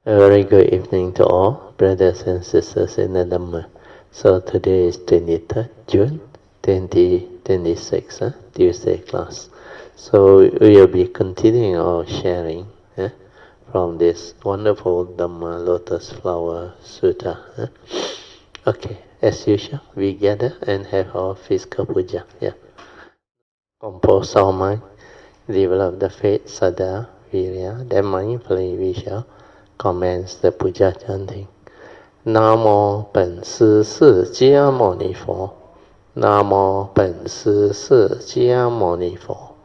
A very good evening to all brothers and sisters in the Dhamma. So today is 23rd June 2026, Tuesday class. So we will be continuing our sharing from this wonderful Dhamma Lotus Flower Sutta. Okay, as usual, we gather and have our physical puja. Compose our mind, develop the faith, Saddha, Virya, then mindfully we shall commence the puja chanting. Namo 本师释迦牟尼佛 Namo 本师释迦牟尼佛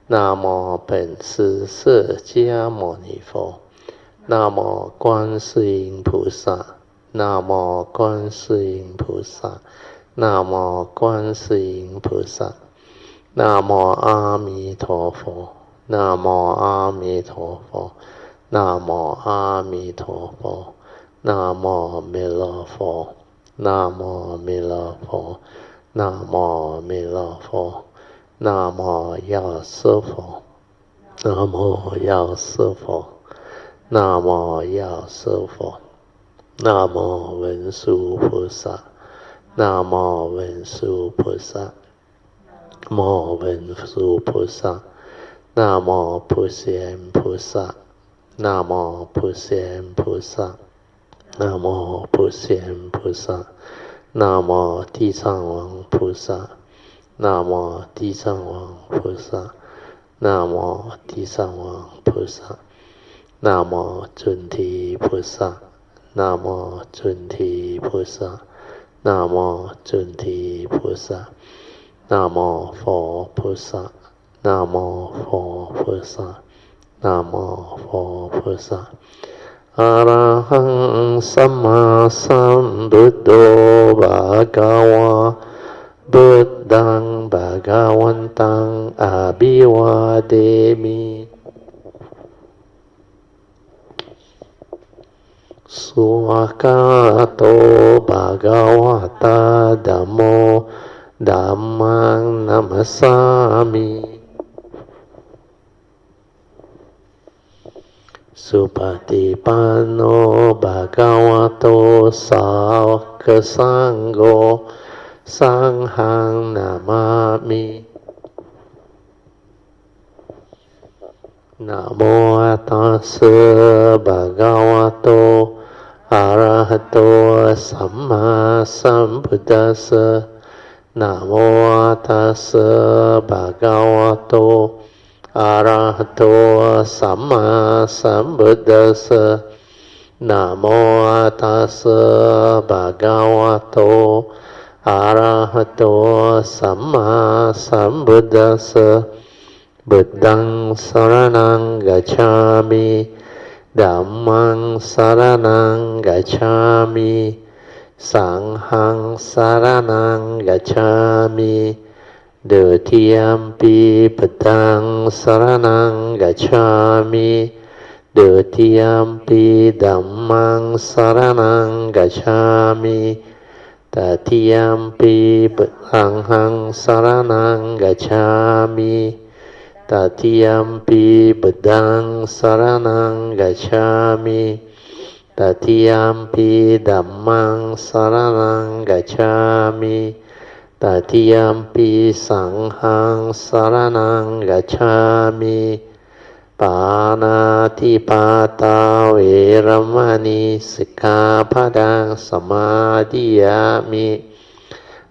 Namo 本师释迦牟尼佛 Namo 观世音菩萨 Namo 观世音菩萨 Namo 观世音菩萨 Namo 阿弥陀佛 Namo 阿弥陀佛 Namo 阿弥陀佛 Namo 弥勒佛 Namo 弥勒佛 Namo 弥勒佛 Namo 药师佛 Namo 药师佛 Namo 药师佛 Namo 文殊菩萨 Namo 文殊菩萨 Namo 文殊菩萨 Namo 普贤菩萨 Namo 普贤菩萨 Namo 普贤菩萨 Namo 地藏王菩萨 Namo 地藏王菩萨 Namo 地藏王菩萨 Namo 准提菩萨 Namo 准提菩萨 Namo 准提菩萨 Namo 佛菩萨 Namo 佛菩萨 Namo 佛菩萨 Arahang Samma Sambuddho Bhagava Buddhang Bhagavantang Abhivademi Suakato Bhagavata Dhammo Dhammang Namasami Supatipanno Bhagavato Sāvaka Sangho Sanghang Namami Namo Tassa Bhagavato Arahato Samma Sambuddhassa Namo Tassa Bhagavato Arahato Samma Sambuddhassa Namo Tassa Bhagavato Arahato Samma Sambuddhassa Buddhang Saranang Gacchami Dhammang Saranang Gacchami Sanghang Saranang Gacchami Dutiyampi Buddhang Saranang Gacchami Dutiyampi Dhammang Saranang Gacchami Tatiyampi Buddhang Saranang Gacchami Tatiyampi Buddhang Saranang Gacchami Tatiyampi Dhammang Saranang Gacchami Tatiyampi Sanghang Saranang Gacchami Panatipata Veramani Sikkhapadang Samadhiyami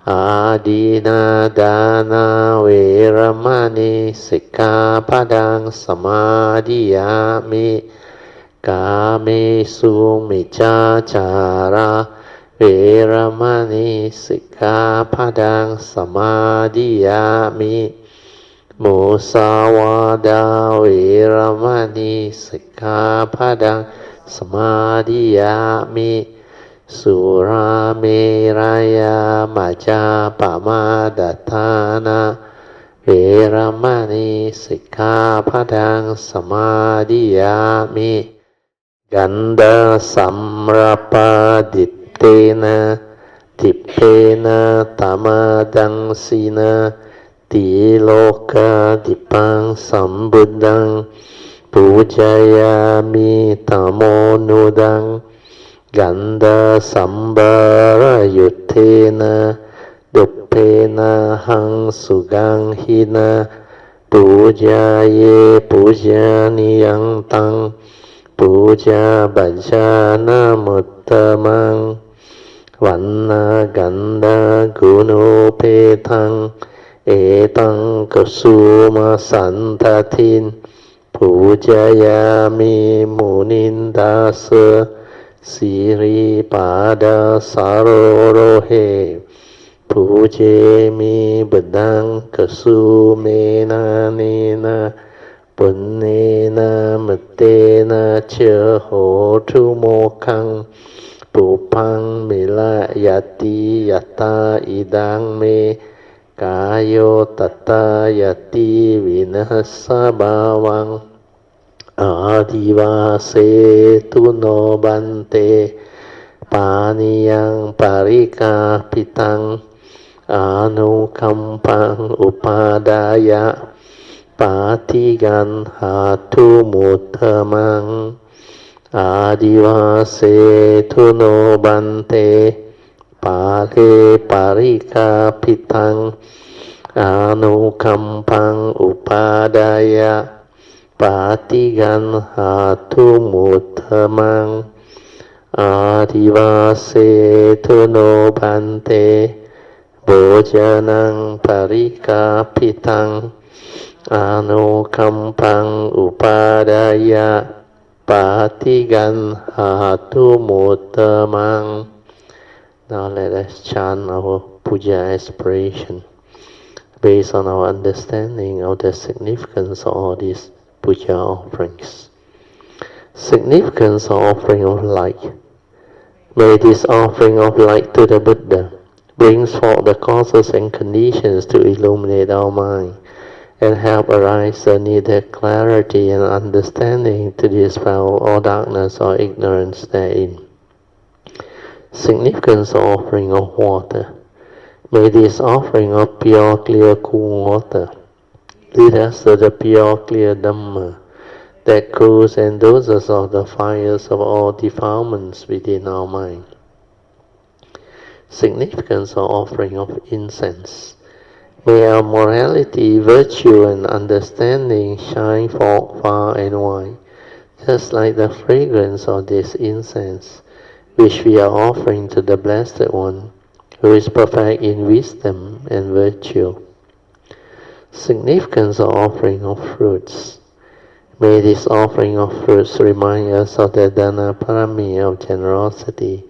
Adina Dana Veramani Sikkhapadang Samadhiyami Kamesu Miccācara Veramani Sikkhapadang Samadhiyami Musawada Veramani Sikkhapadang Samadhiyami Surameraya Majapamadatthana Veramani Sikkhapadang Samadhiyami Ganda Samrapaditena Tippena Tamadangsina Tiloka Dipang Sambuddhang Pujayami tamonudang Ganda sambara yuttena Duppena hang sugang hina Pujaye pujaniyang tang Puja bhajana muttamang Vanna ganda gunupetang Etang kusuma santatin Pujayami munindasa Siri pada sarorohe Pujemi bedang kesumena nena Punnena metena ceho tumokang Pupang mila yati yata idang me Kayo tata yati vinasa bawang Adivase tuno bante Paniyang parika pitang Anukampang upadaya Patigan hatu mutamang Adivase tuno bante Pale parika pitang Anukampang upadaya Patigan hatu mutamang Adivase tuno bante Bojanang parika pitang Anukampang upadaya Patigan hatu mutamang. Now let us chant our puja aspiration based on our understanding of the significance of all these puja offerings. Significance of offering of light. May this offering of light to the Buddha brings forth the causes and conditions to illuminate our mind and help arise the needed clarity and understanding to dispel all darkness or ignorance therein. Significance of offering of water. May this offering of pure, clear, cool water lead us to the pure, clear Dhamma that cools and doses off the fires of all defilements within our mind. Significance of offering of incense. May our morality, virtue, and understanding shine forth far and wide, just like the fragrance of this incense, which we are offering to the Blessed One, who is perfect in wisdom and virtue. Significance of offering of fruits. May this offering of fruits remind us of the Dana Parami of generosity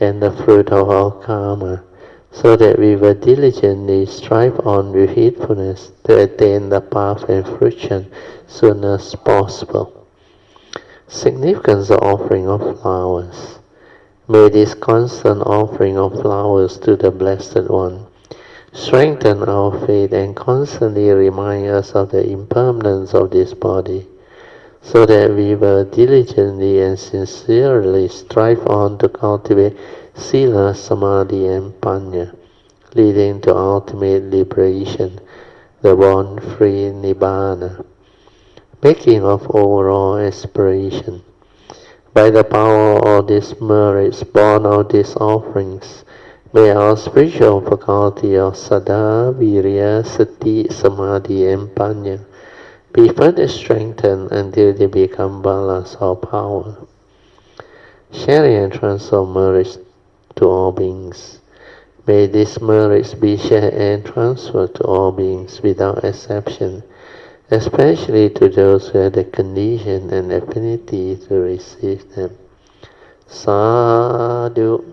and the fruit of our karma, so that we will diligently strive on with heedfulness to attain the path and fruition soon as possible. Significance of offering of flowers. May this constant offering of flowers to the Blessed One strengthen our faith and constantly remind us of the impermanence of this body, so that we will diligently and sincerely strive on to cultivate Sila, Samadhi, and Panya, leading to ultimate liberation, the born-free Nibbana. Making of overall aspiration. By the power of all these merits born of these offerings, may our spiritual faculty of Saddha, Virya, Sati, Samadhi, and Panya be further strengthened until they become balas or power. Sharing and transfer merits to all beings. May these merits be shared and transferred to all beings without exception, especially to those who have the condition and affinity to receive them. Sadhu,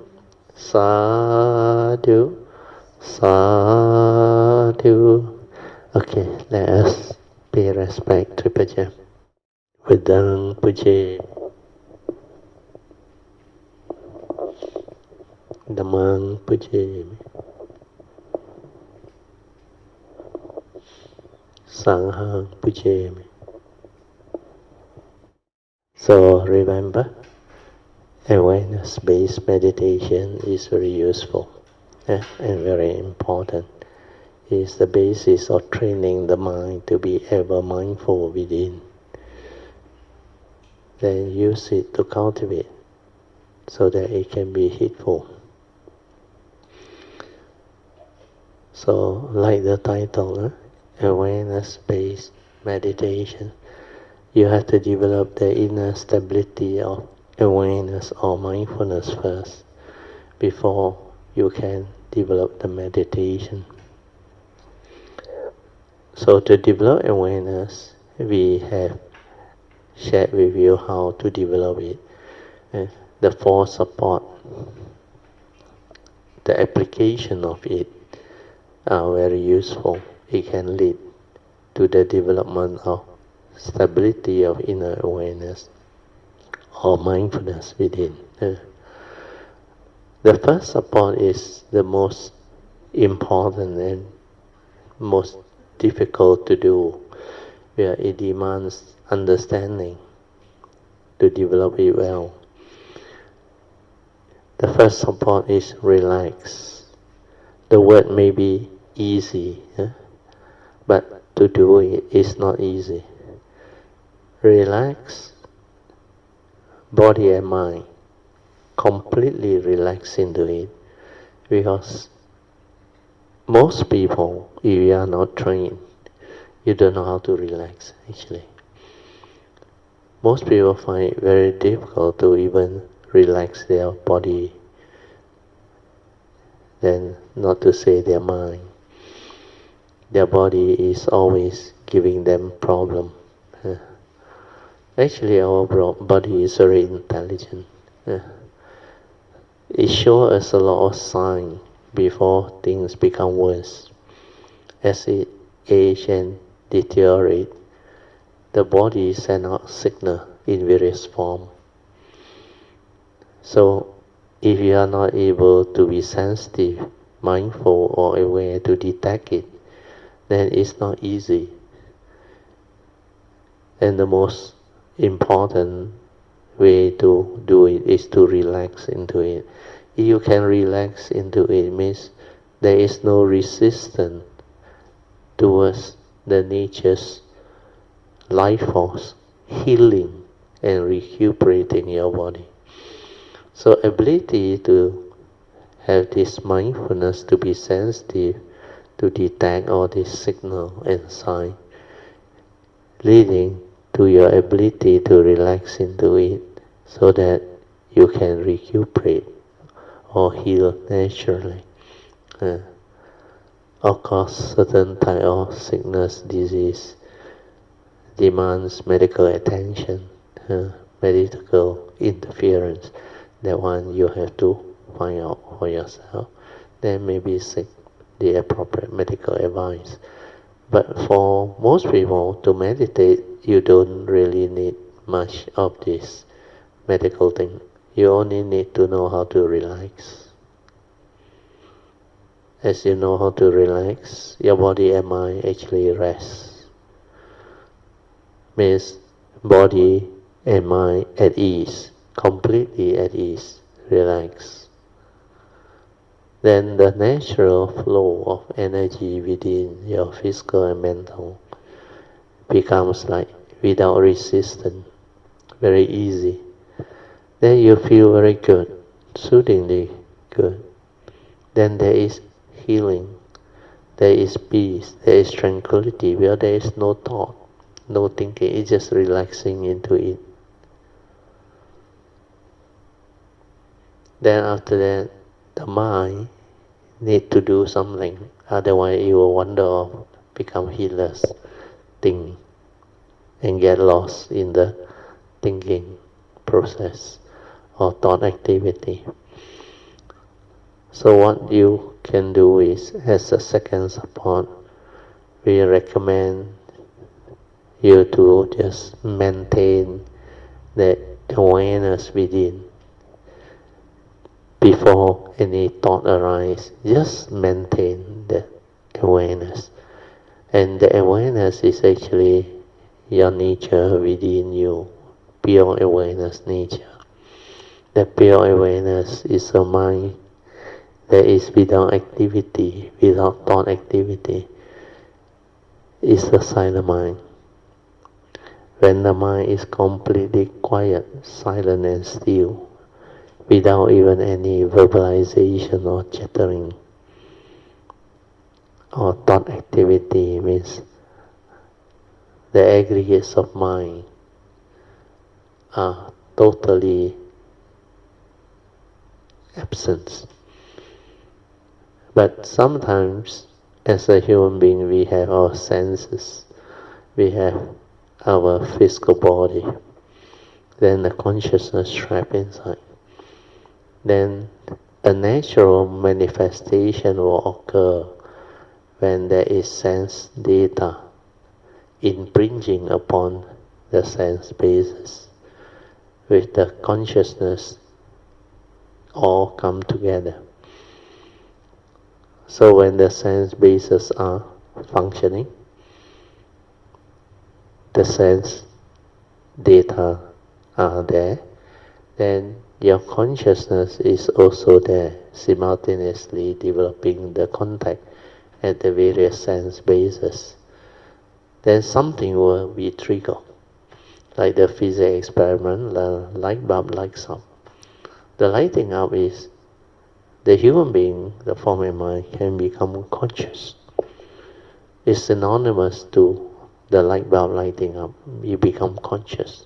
sadhu, sadhu. Okay, let us pay respect to Puja. Vedang Puja. Dhammang Puja. Sanghang Puja. So remember, awareness-based meditation is very useful and very important. It is the basis of training the mind to be ever mindful within. then use it to cultivate so that it can be heedful. So, like the title, awareness-based meditation, you have to develop the inner stability of awareness or mindfulness first before you can develop the meditation. So to develop awareness, we have shared with you how to develop it. The four support, the application of it are very useful. It can lead to the development of stability of inner awareness or mindfulness within. The first support is the most important and most difficult to do, where it demands understanding to develop it well. The first support is relax. The word may be easy, but to do it is not easy. Relax body and mind, completely relax into it, because most people, if you are not trained, you don't know how to relax actually. Most people find it very difficult to even relax their body, then not to say their mind. Their body is always giving them problem. Actually, our body is very intelligent. It shows us a lot of signs before things become worse. As it ages and deteriorates, the body sends out signal in various forms. So, if you are not able to be sensitive, mindful or aware to detect it, then it's not easy. And the most important way to do it is to relax into it. If you can relax into it, means there is no resistance towards the nature's life force, healing and recuperating your body. So ability to have this mindfulness, to be sensitive, to detect all this signal and sign, leading to your ability to relax into it so that you can recuperate or heal naturally. Of course, certain type of sickness, disease demands medical attention, medical interference. That one you have to find out for yourself. Then maybe seek the appropriate medical advice. But for most people to meditate, you don't really need much of this medical thing. You only need to know how to relax. As you know how to relax, your body and mind actually rest. Means body and mind at ease, completely at ease, relax. Then the natural flow of energy within your physical and mental becomes like without resistance, very easy. Then you feel very good, soothingly good. Then there is healing, there is peace, there is tranquility, where there is no thought, no thinking, it's just relaxing into it. Then after that, the mind need to do something, otherwise it will wander off, become heedless, think, and get lost in the thinking process or thought activity. So what you can do is, as a second support, we recommend you to just maintain the awareness within. Before any thought arises, just maintain the awareness. And the awareness is actually your nature within you, pure awareness nature. The pure awareness is a mind that is without activity, without thought activity. It's a silent mind. when the mind is completely quiet, silent and still, without even any verbalization or chattering, or thought activity, means the aggregates of mind are totally absent. But sometimes, as a human being, we have our senses, we have our physical body, then the consciousness trapped inside. Then a natural manifestation will occur when there is sense data impinging upon the sense basis, with the consciousness all come together. So when the sense bases are functioning, the sense data are there, then your consciousness is also there, simultaneously developing the contact at the various sense bases. Then something will be triggered, like the physics experiment, the light bulb lights up. The lighting up is the human being, the form and mind, can become conscious. It's synonymous to the light bulb lighting up. You become conscious.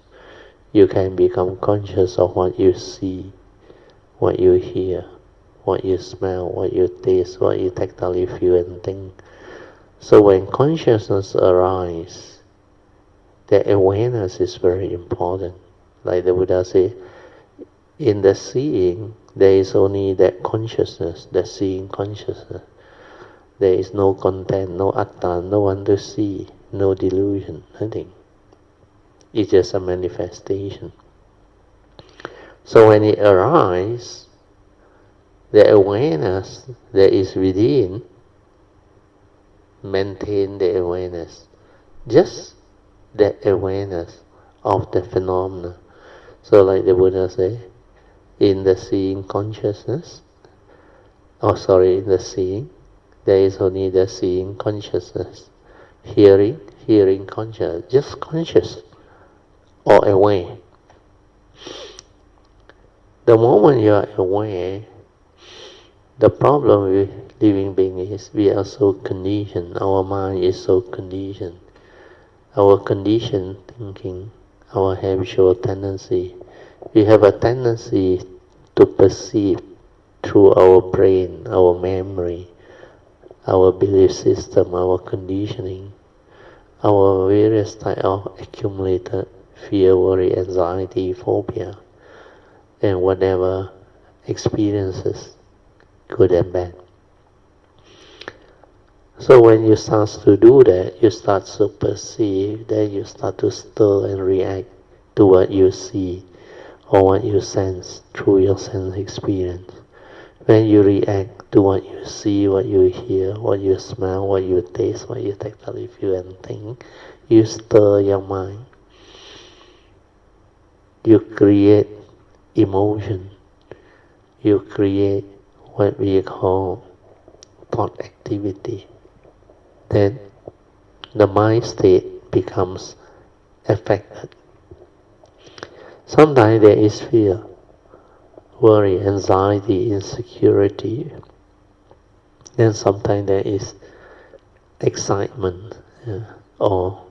You can become conscious of what you see, what you hear, what you smell, what you taste, what you tactily feel and think. So when consciousness arises, the awareness is very important. Like the Buddha said, in the seeing, there is only that consciousness, the seeing consciousness. There is no content, no atta, no one to see, no delusion, nothing. It's just a manifestation. So when it arises, the awareness that is within, maintain the awareness. Just that awareness of the phenomena. So like the Buddha said, in the seeing consciousness, in the seeing, there is only the seeing consciousness. Hearing conscious, just conscious or aware. The moment you are aware, the problem with living being is we are so conditioned, our mind is so conditioned. Our conditioned thinking, our habitual tendency, we have a tendency to perceive through our brain, our memory, our belief system, our conditioning, our various type of accumulated fear, worry, anxiety, phobia, and whatever experiences, good and bad. So when you start to do that, you start to perceive, then you start to stir and react to what you see or what you sense through your sense experience. When you react to what you see, what you hear, what you smell, what you taste, what you tactily feel and think, you stir your mind. You create emotion. You create what we call thought activity. Then the mind state becomes affected. Sometimes there is fear, worry, anxiety, insecurity. Then sometimes there is excitement, or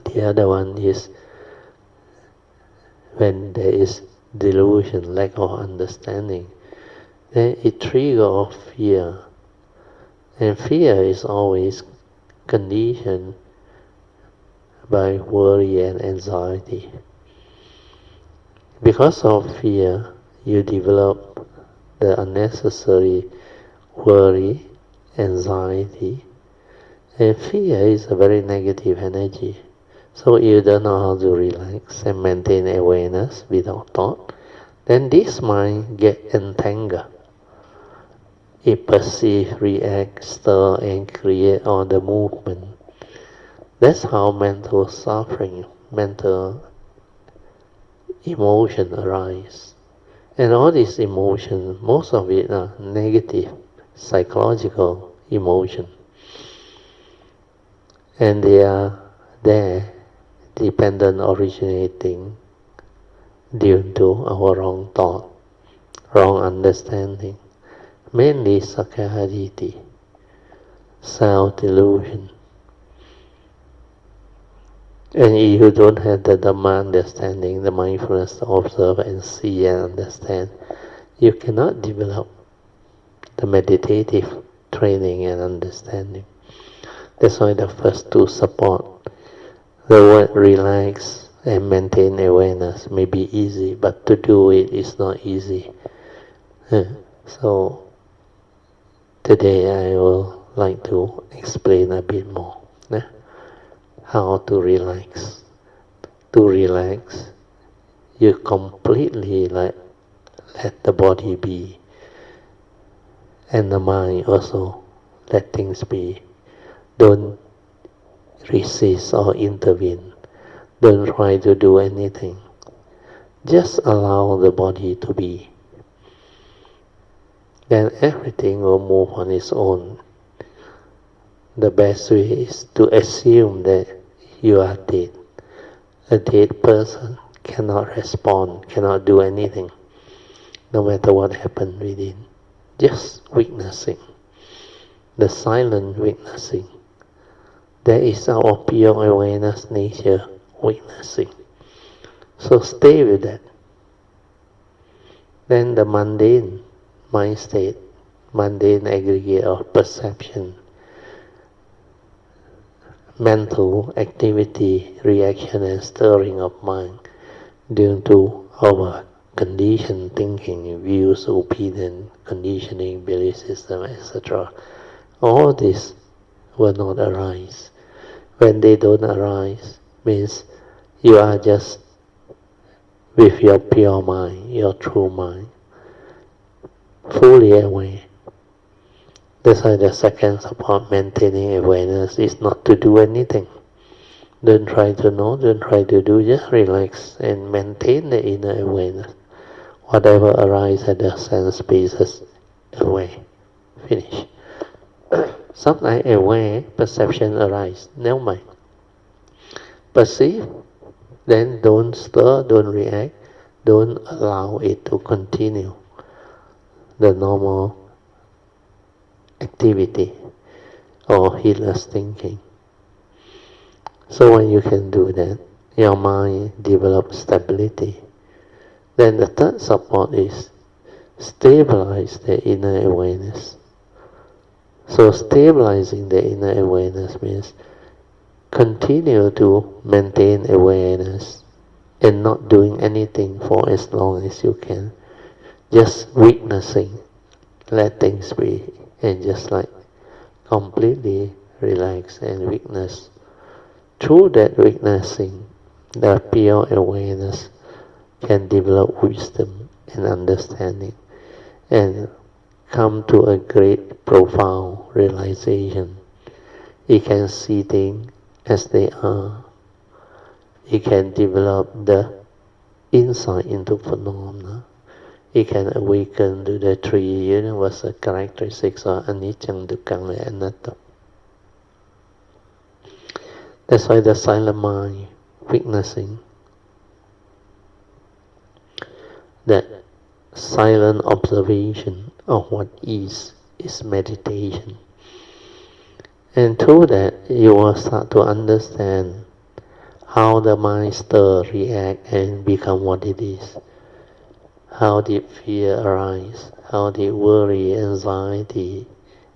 the other one is when there is delusion, lack of understanding. Then it triggers fear. And fear is always conditioned by worry and anxiety. Because of fear, you develop the unnecessary worry, anxiety, and fear is a very negative energy. So you don't know how to relax and maintain awareness without thought, then this mind get entangled. It perceives, reacts, stir, and create all the movement. That's how mental suffering, mental emotion arise. And all these emotions, most of it are negative, psychological emotion. And they are there dependent originating due to our wrong thought, wrong understanding, mainly sakkayaditthi, self-delusion. And if you don't have the Dhamma understanding, the mindfulness to observe and see and understand, you cannot develop the meditative training and understanding. That's why the first two support. The word relax and maintain awareness may be easy, but to do it is not easy. So today I will like to explain a bit more how to relax. To relax, you completely let the body be, and the mind also let things be. Don't resist or intervene. Don't try to do anything. Just allow the body to be. Then everything will move on its own. The best way is to assume that you are dead. A dead person cannot respond, cannot do anything, no matter what happened within. Just witnessing. The silent witnessing. That is our pure awareness nature, witnessing. So stay with that. Then the mundane mind state, mundane aggregate of perception, mental activity, reaction and stirring of mind due to our conditioned thinking, views, opinion, conditioning, belief system, etc. All this will not arise. When they don't arise, means you are just with your pure mind, your true mind, fully aware. That's why the second support, maintaining awareness, is not to do anything. Don't try to know, don't try to do, just relax and maintain the inner awareness. Whatever arises at the sense spaces, aware. Finish. Sometimes aware, perception arises, never mind. Perceive, then don't stir, don't react, don't allow it to continue the normal activity or heedless thinking. So when you can do that, your mind develops stability. Then the third support is stabilize the inner awareness. So stabilizing the inner awareness means continue to maintain awareness and not doing anything for as long as you can. Just witnessing, let things be, and just like completely relax and witness. Through that witnessing, the pure awareness can develop wisdom and understanding and come to a great profound realization. It can see things as they are. It can develop the insight into phenomena. It can awaken to the three universal characteristics of anicca, dukkha, and anatta. That's why the silent mind, witnessing, that silent observation of what is meditation. And through that, you will start to understand how the mind stir, react, and become what it is. How did fear arise? How did worry, anxiety,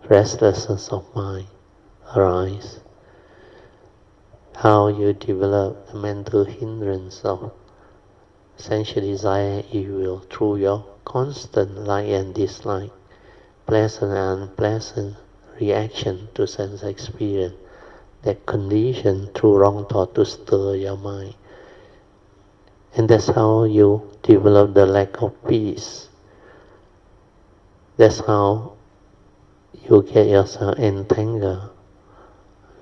restlessness of mind arise? How you develop the mental hindrance of sensual desire, evil, through your constant like and dislike, pleasant and unpleasant reaction to sense experience, that condition through wrong thought to stir your mind. And that's how you develop the lack of peace. That's how you get yourself entangled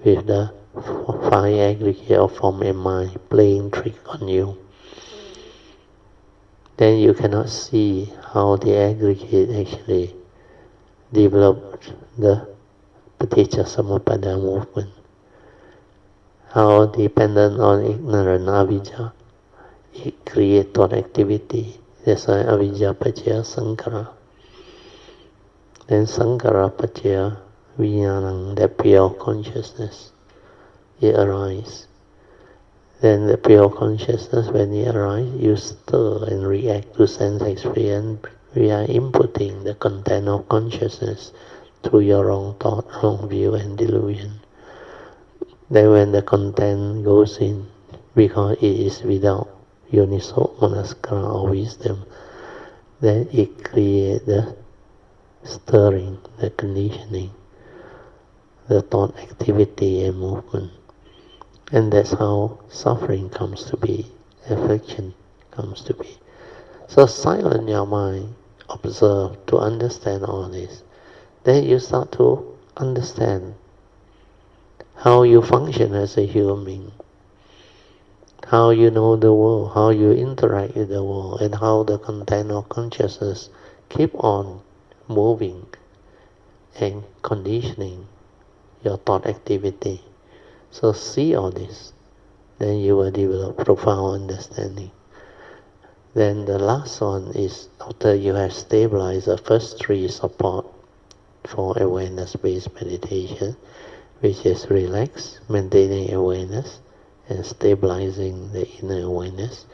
with the five aggregate of form and mind playing trick on you. Then you cannot see how the aggregate actually developed the Paticca Samuppada movement. how dependent on ignorant avijja, it creates thought activity. That's why avijja pacaya sankara. Then sankara pacaya vijnanam, the pure consciousness, it arises. Then the pure consciousness, when it arises, you stir and react to sense experience. We are inputting the content of consciousness through your wrong thought, wrong view and delusion. Then when the content goes in, because it is without yoniso manaskara or wisdom, then it creates the stirring, the conditioning, the thought activity and movement. And that's how suffering comes to be, affliction comes to be. So silence your mind, observe to understand all this. Then you start to understand how you function as a human being, how you know the world, how you interact with the world, and how the content of consciousness keep on moving and conditioning your thought activity. So see all this, then you will develop profound understanding. Then the last one is, after you have stabilized the first three support for awareness-based meditation, which is relax, maintaining awareness, and stabilizing the inner awareness,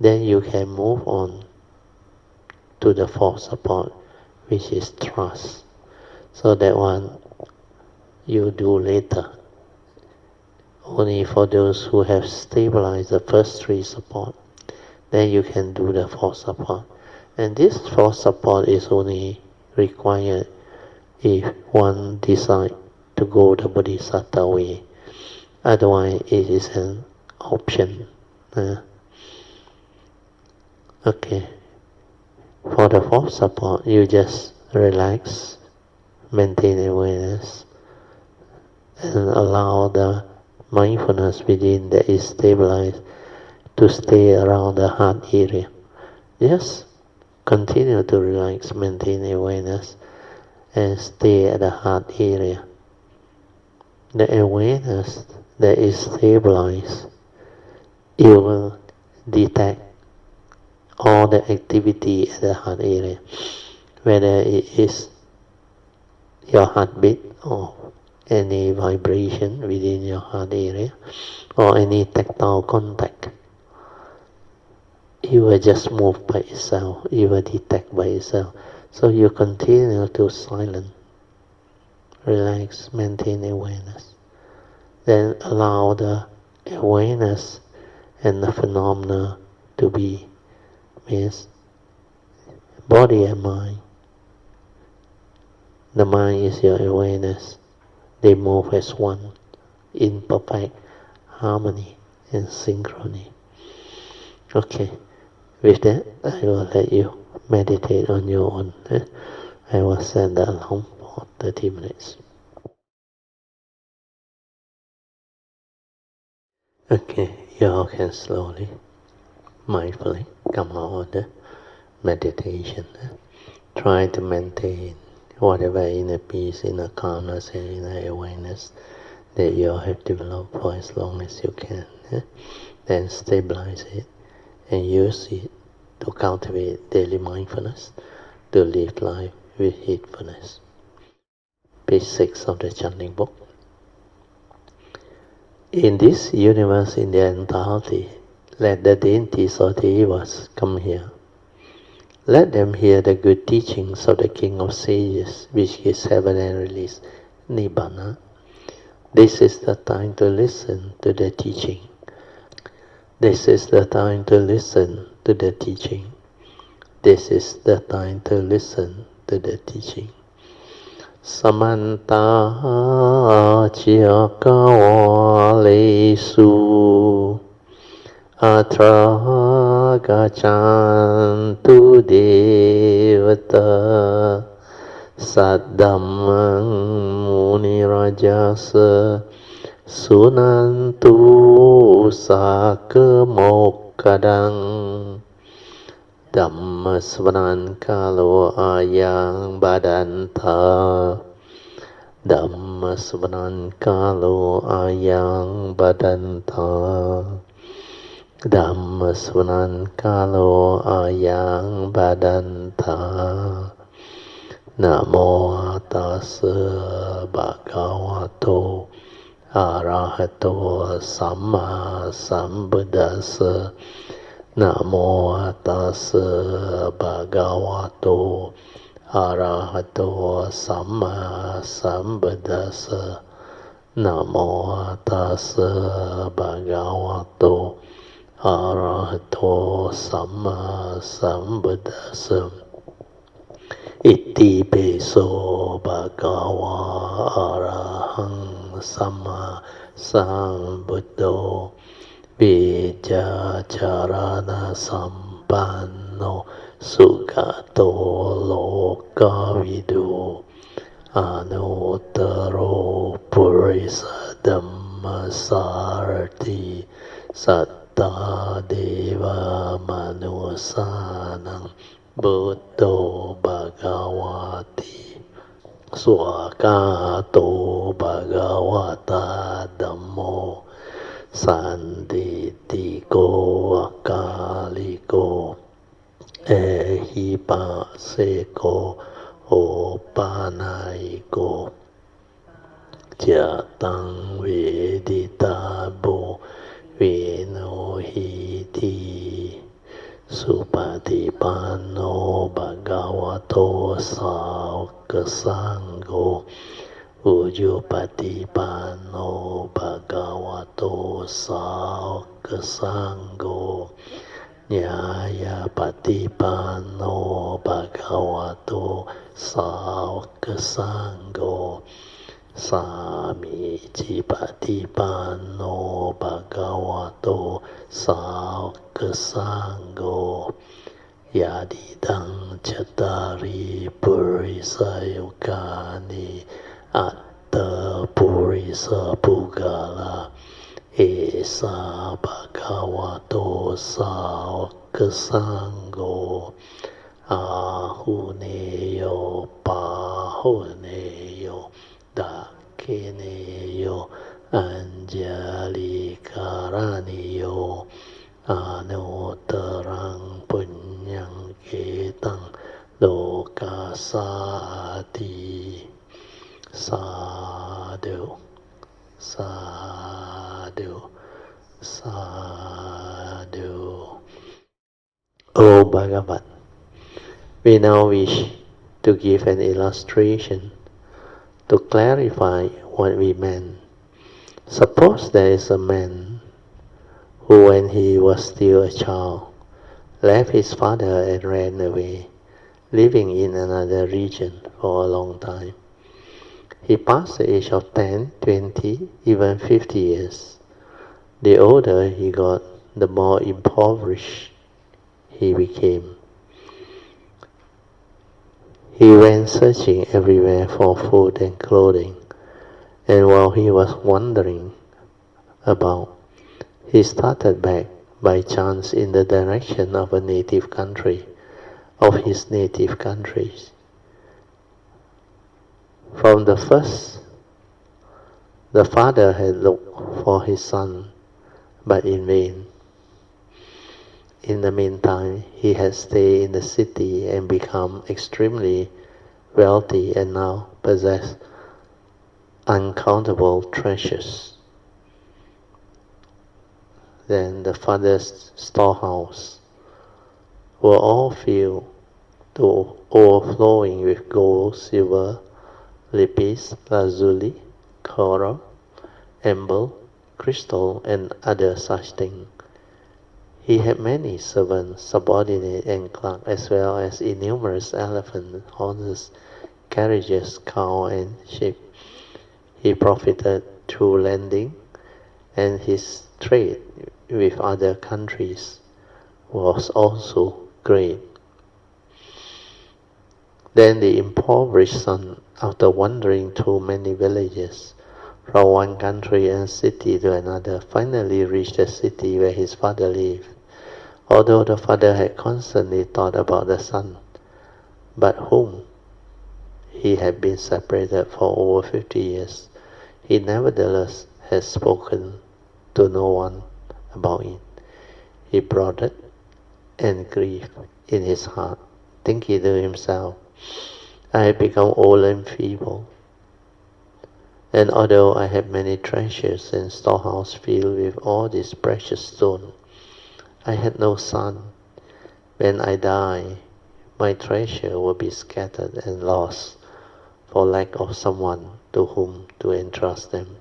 then you can move on to the fourth support, which is trust. So that one you do later. Only for those who have stabilized the first three support, then you can do the fourth support. And this fourth support is only required if one decides to go the bodhisattva way. Otherwise, it is an option. Okay. For the fourth support, you just relax, maintain awareness, and allow the mindfulness within that is stabilized to stay around the heart area. Just continue to relax, maintain awareness, and stay at the heart area. The awareness that is stabilized, it will detect all the activity at the heart area, whether it is your heartbeat or any vibration within your heart area or any tactile contact. It will just move by itself, it will detect by itself. So you continue to silence, relax, maintain awareness. Then allow the awareness and the phenomena to be, means body and mind. The mind is your awareness. They move as one, in perfect harmony and synchrony. Okay, with that, I will let you meditate on your own. I will set the alarm for 30 minutes. Okay, you all can slowly, mindfully come out of the meditation. Try to maintain whatever inner peace, inner calmness, and inner awareness that you have developed for as long as you can. Then stabilize it and use it to cultivate daily mindfulness, to live life with heedfulness. Page 6 of the chanting book. In this universe, in their entirety, let the deities or Devas come here. Let them hear the good teachings of the King of Sages, which gives heaven and release, Nibbana. This is the time to listen to the teaching. This is the time to listen to the teaching. This is the time to listen to the teaching. Samanta Chiyakawalesu Atra Gachantu Devata Saddhammang Munirajasa Sunantu Sakamokadang Dhamma Svanan Kalo Ayang Badanta Dhamma Svanan Kalo Ayang Badanta Dhamma Svanan Kalo Ayang Badanta Namo Tassa Bhagavato Arahato Samma Sambuddhassa Namo Tassa Bhagavato Arahato Samma Sambuddhassa Namo Tassa Bhagavato Arahato Samma Sambuddhassa Iti Beso Bhagava Arahang Samma Sambuddho Vijacharana Sampanno Sugato Lokavidu Anuttaro Purisa Dhammasarati Satta Deva Manusanam Buddho Bhagavati Swagato Bhagavata Dhammo Sanditiko Akaliko Ehipaseko Opanaiko Jatang Veditabo Vinohiti Supatipano Bhagavato Saukasangho Ujupatipano Bhagavato Saukasangho Nyaya Patipano Bhagavato Saukasangho Samici Patipano Bhagavato Saukasangho Yadidang Chatari Purisayukani Atta Purisa Pugala Esa Bhagavato Saukasangho Ahuneyo Pahuneyo Dakineyo Anjali Karaniyo Anutarang Punyang Ketang Lokasati Sadhu Sadhu Sadhu. O Bhagavan, we now wish to give an illustration to clarify what we meant. Suppose there is a man who, when he was still a child, left his father and ran away, living in another region for a long time. He passed the age of 10, 20, even 50 years. The older he got, the more impoverished he became. He went searching everywhere for food and clothing, and while he was wandering about, he started back by chance in the direction of his native country. From the first, the father had looked for his son, but in vain. In the meantime, he had stayed in the city and become extremely wealthy and now possessed uncountable treasures. Then the father's storehouse were all filled to overflowing with gold, silver, lapis lazuli, coral, emerald, crystal, and other such things. He had many servants, subordinates, and clerks, as well as innumerable elephants, horses, carriages, cows, and sheep. He profited through lending, and his trade with other countries was also great. Then the impoverished son, after wandering through many villages, from one country and city to another, finally reached the city where his father lived. Although the father had constantly thought about the son, but whom he had been separated for over 50 years, he nevertheless had spoken to no one about it. He brooded and grieved in his heart, thinking to himself, I have become old and feeble. And although I have many treasures and storehouse filled with all these precious stones, I had no son. When I die, my treasure will be scattered and lost for lack of someone to whom to entrust them.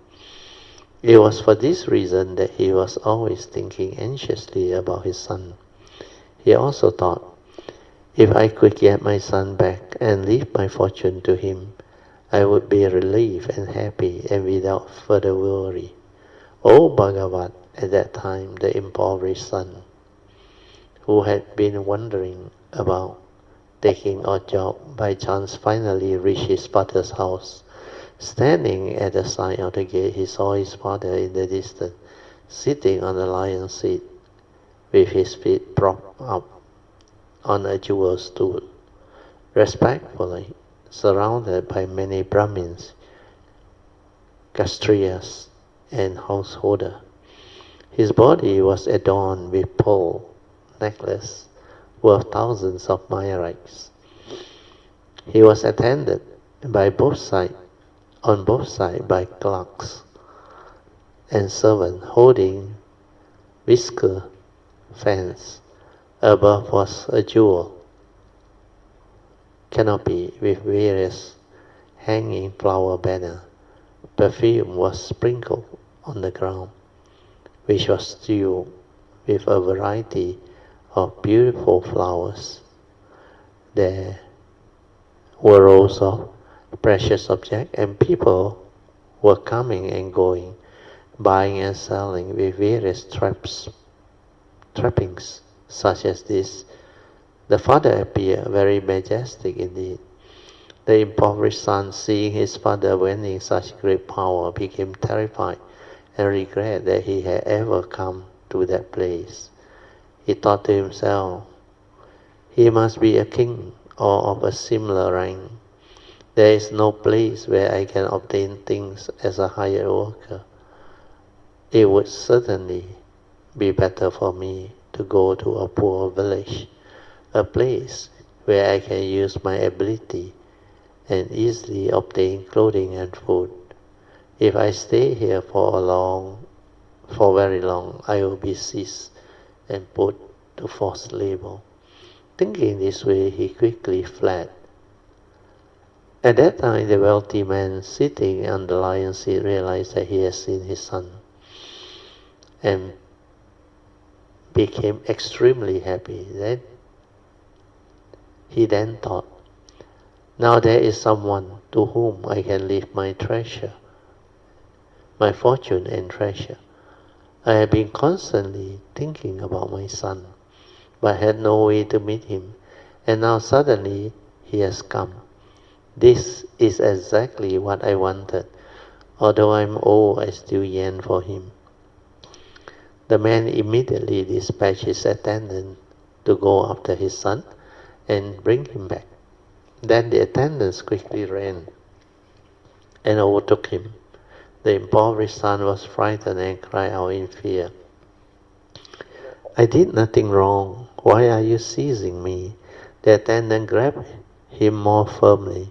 It was for this reason that he was always thinking anxiously about his son. He also thought, if I could get my son back and leave my fortune to him, I would be relieved and happy and without further worry. O Bhagavat, at that time the impoverished son, who had been wondering about taking odd job, by chance finally reached his father's house. Standing at the side of the gate, he saw his father in the distance, sitting on the lion's seat, with his feet propped up on a jewel stool, respectfully surrounded by many Brahmins, Kshatriyas, and householders. His body was adorned with pearl necklace worth thousands of myriads. He was attended by on both sides by clerks and servants holding whisker fans. Above was a jewel canopy with various hanging flower banners. Perfume was sprinkled on the ground, which was strewn with a variety of beautiful flowers. There were rows of precious objects, and people were coming and going, buying and selling with various trappings such as this. The father appeared very majestic indeed. The impoverished son, seeing his father winning such great power, became terrified and regretted that he had ever come to that place. He thought to himself, he must be a king or of a similar rank. There is no place where I can obtain things as a hired worker. It would certainly be better for me to go to a poor village, a place where I can use my ability and easily obtain clothing and food. If I stay here for very long, I will be seized and put to forced labor. Thinking this way, he quickly fled. At that time, the wealthy man sitting on the lion's seat realized that he had seen his son and became extremely happy. He then thought, now there is someone to whom I can leave my treasure, my fortune and treasure. I have been constantly thinking about my son, but had no way to meet him, and now suddenly he has come. This is exactly what I wanted. Although I am old, I still yearn for him. The man immediately dispatched his attendant to go after his son and bring him back. Then the attendants quickly ran and overtook him. The impoverished son was frightened and cried out in fear, I did nothing wrong. Why are you seizing me? The attendant grabbed him more firmly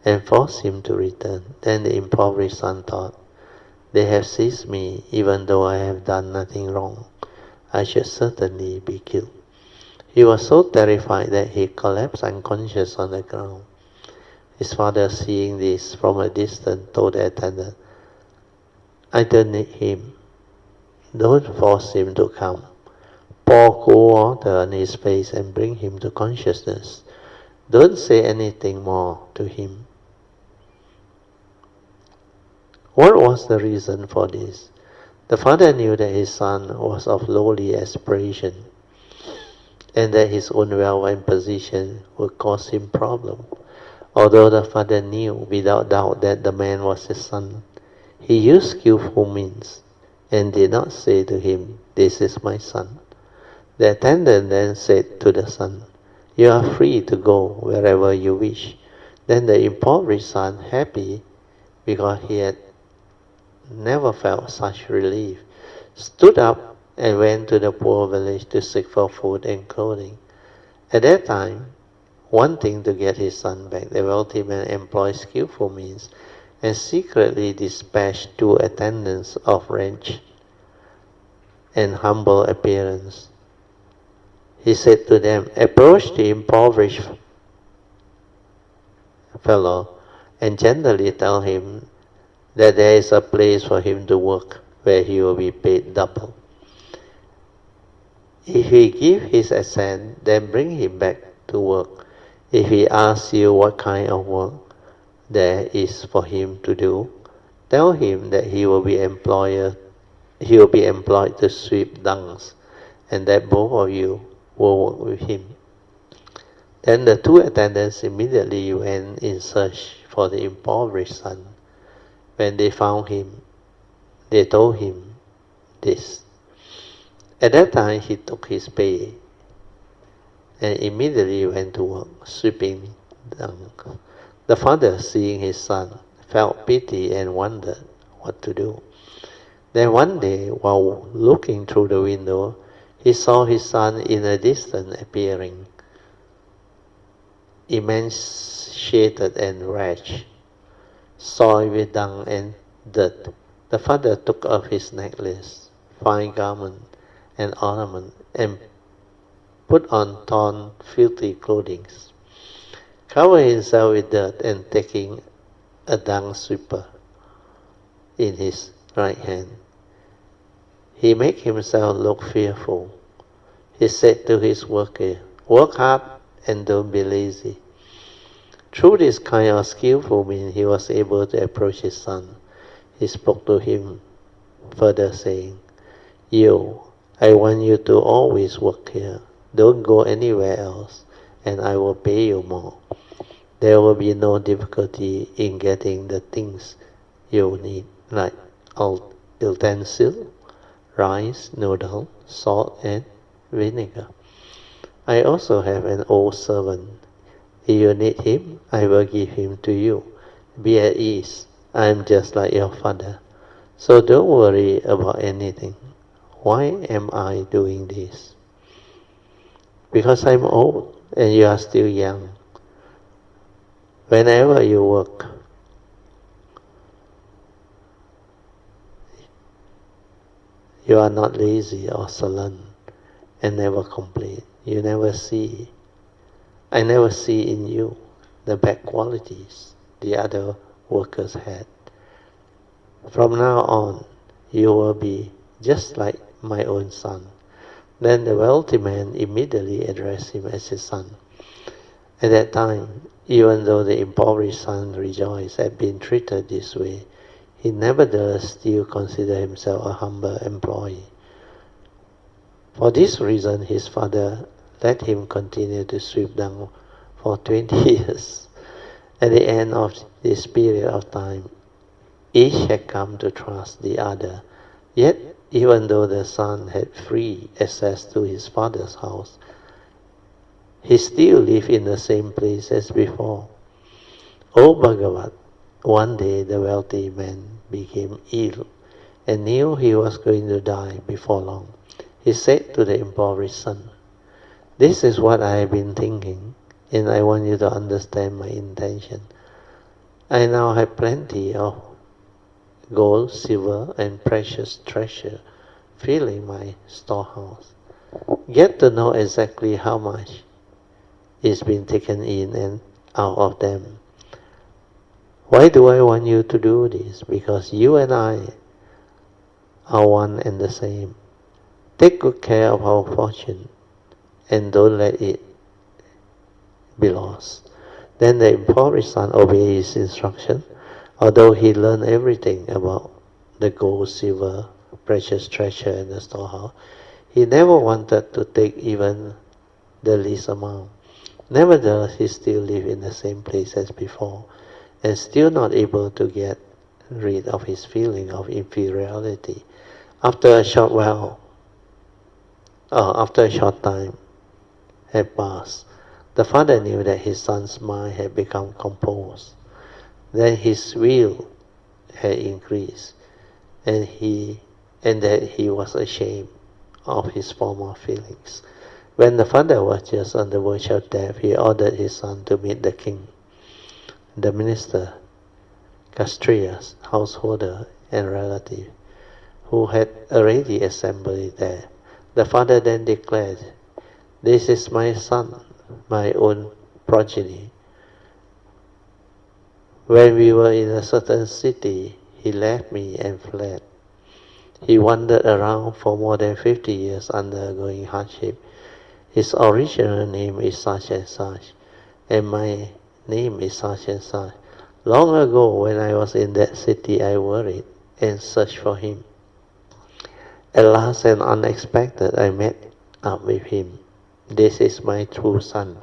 and forced him to return. Then the impoverished son thought, they have seized me even though I have done nothing wrong. I should certainly be killed. He was so terrified that he collapsed unconscious on the ground. His father, seeing this from a distance, told the attendant, I don't need him. Don't force him to come. Pour cool water on his face and bring him to consciousness. Don't say anything more to him. What was the reason for this? The father knew that his son was of lowly aspiration, and that his own wealth and position would cause him problem. Although the father knew without doubt that the man was his son, he used skillful means and did not say to him, this is my son. The attendant then said to the son, you are free to go wherever you wish. Then the impoverished son, happy because he had never felt such relief, stood up and went to the poor village to seek for food and clothing. At that time, wanting to get his son back, the wealthy man employed skillful means and secretly dispatched 2 attendants of rank and humble appearance. He said to them, "Approach the impoverished fellow and gently tell him that there is a place for him to work where he will be paid double. If he gives his assent, then bring him back to work. If he asks you what kind of work there is for him to do, tell him that he will be employed to sweep dungs, and that both of you will work with him." Then the 2 attendants immediately went in search for the impoverished son. When they found him, they told him this. At that time he took his pay and immediately went to work, sweeping dung. The father, seeing his son, felt pity and wondered what to do. Then one day, while looking through the window, he saw his son in a distance appearing, emaciated and wretched, soiled with dung and dirt. The father took off his necklace, fine garment, and ornament, and put on torn, filthy clothing, covered himself with dirt, and taking a dung sweeper in his right hand, he made himself look fearful. He said to his worker, "Work hard and don't be lazy." Through this kind of skillful means, he was able to approach his son. He spoke to him further, saying, I want you to always work here. Don't go anywhere else, and I will pay you more. There will be no difficulty in getting the things you need, like utensils, rice, noodle, salt, and vinegar. I also have an old servant. If you need him, I will give him to you. Be at ease. I am just like your father. So don't worry about anything. Why am I doing this? Because I'm old and you are still young. Whenever you work, you are not lazy or sullen and never complain. You never see. I never see in you the bad qualities the other workers had. From now on, you will be just like my own son. Then the wealthy man immediately addressed him as his son. At that time, even though the impoverished son rejoiced at being treated this way, he nevertheless still considered himself a humble employee. For this reason, his father let him continue to sweep dung for 20 years. At the end of this period of time, each had come to trust the other. Yet, even though the son had free access to his father's house, he still lived in the same place as before. O Bhagavat, one day the wealthy man became ill and knew he was going to die before long. He said to the impoverished son, "This is what I have been thinking, and I want you to understand my intention. I now have plenty of gold, silver, and precious treasure filling my storehouse. Get to know exactly how much is being taken in and out of them. Why do I want you to do this? Because you and I are one and the same. Take good care of our fortune and don't let it be lost." Then the impoverished son obeyed his instruction. Although he learned everything about the gold, silver, precious treasure in the storehouse, he never wanted to take even the least amount. Nevertheless, he still lived in the same place as before, and still not able to get rid of his feeling of inferiority. After a short time had passed, The father knew that his son's mind had become composed. Then his will had increased, and that he was ashamed of his former feelings. When the father was just on the verge of death, he ordered his son to meet the king, the minister, Castrius, householder, and relative, who had already assembled there. The father then declared, "This is my son, my own progeny. When we were in a certain city, he left me and fled. He wandered around for more than 50 years undergoing hardship. His original name is such and such, and my name is such and such. Long ago, when I was in that city, I worried and searched for him. At last and unexpected, I met up with him. This is my true son,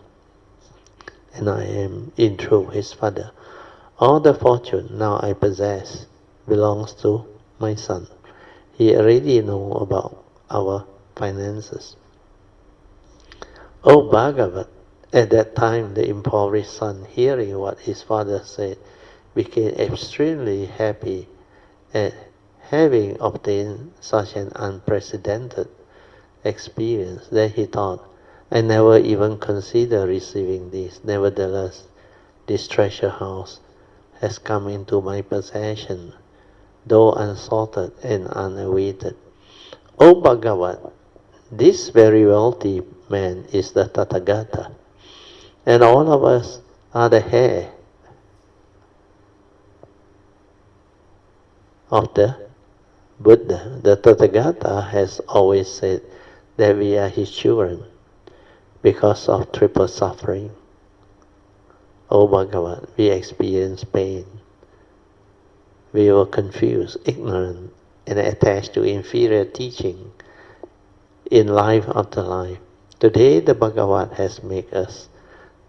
and I am in truth his father. All the fortune now I possess belongs to my son. He already knows about our finances." O Bhagavat, at that time the impoverished son, hearing what his father said, became extremely happy at having obtained such an unprecedented experience. Then he thought, "I never even considered receiving this. Nevertheless, this treasure house has come into my possession, though unsalted and unawaited. O Bhagavat, this very wealthy man is the Tathagata, and all of us are the heir of the Buddha. The Tathagata has always said that we are his children because of triple suffering. O Bhagavat, we experience pain. We were confused, ignorant, and attached to inferior teaching in life after life. Today the Bhagavat has made us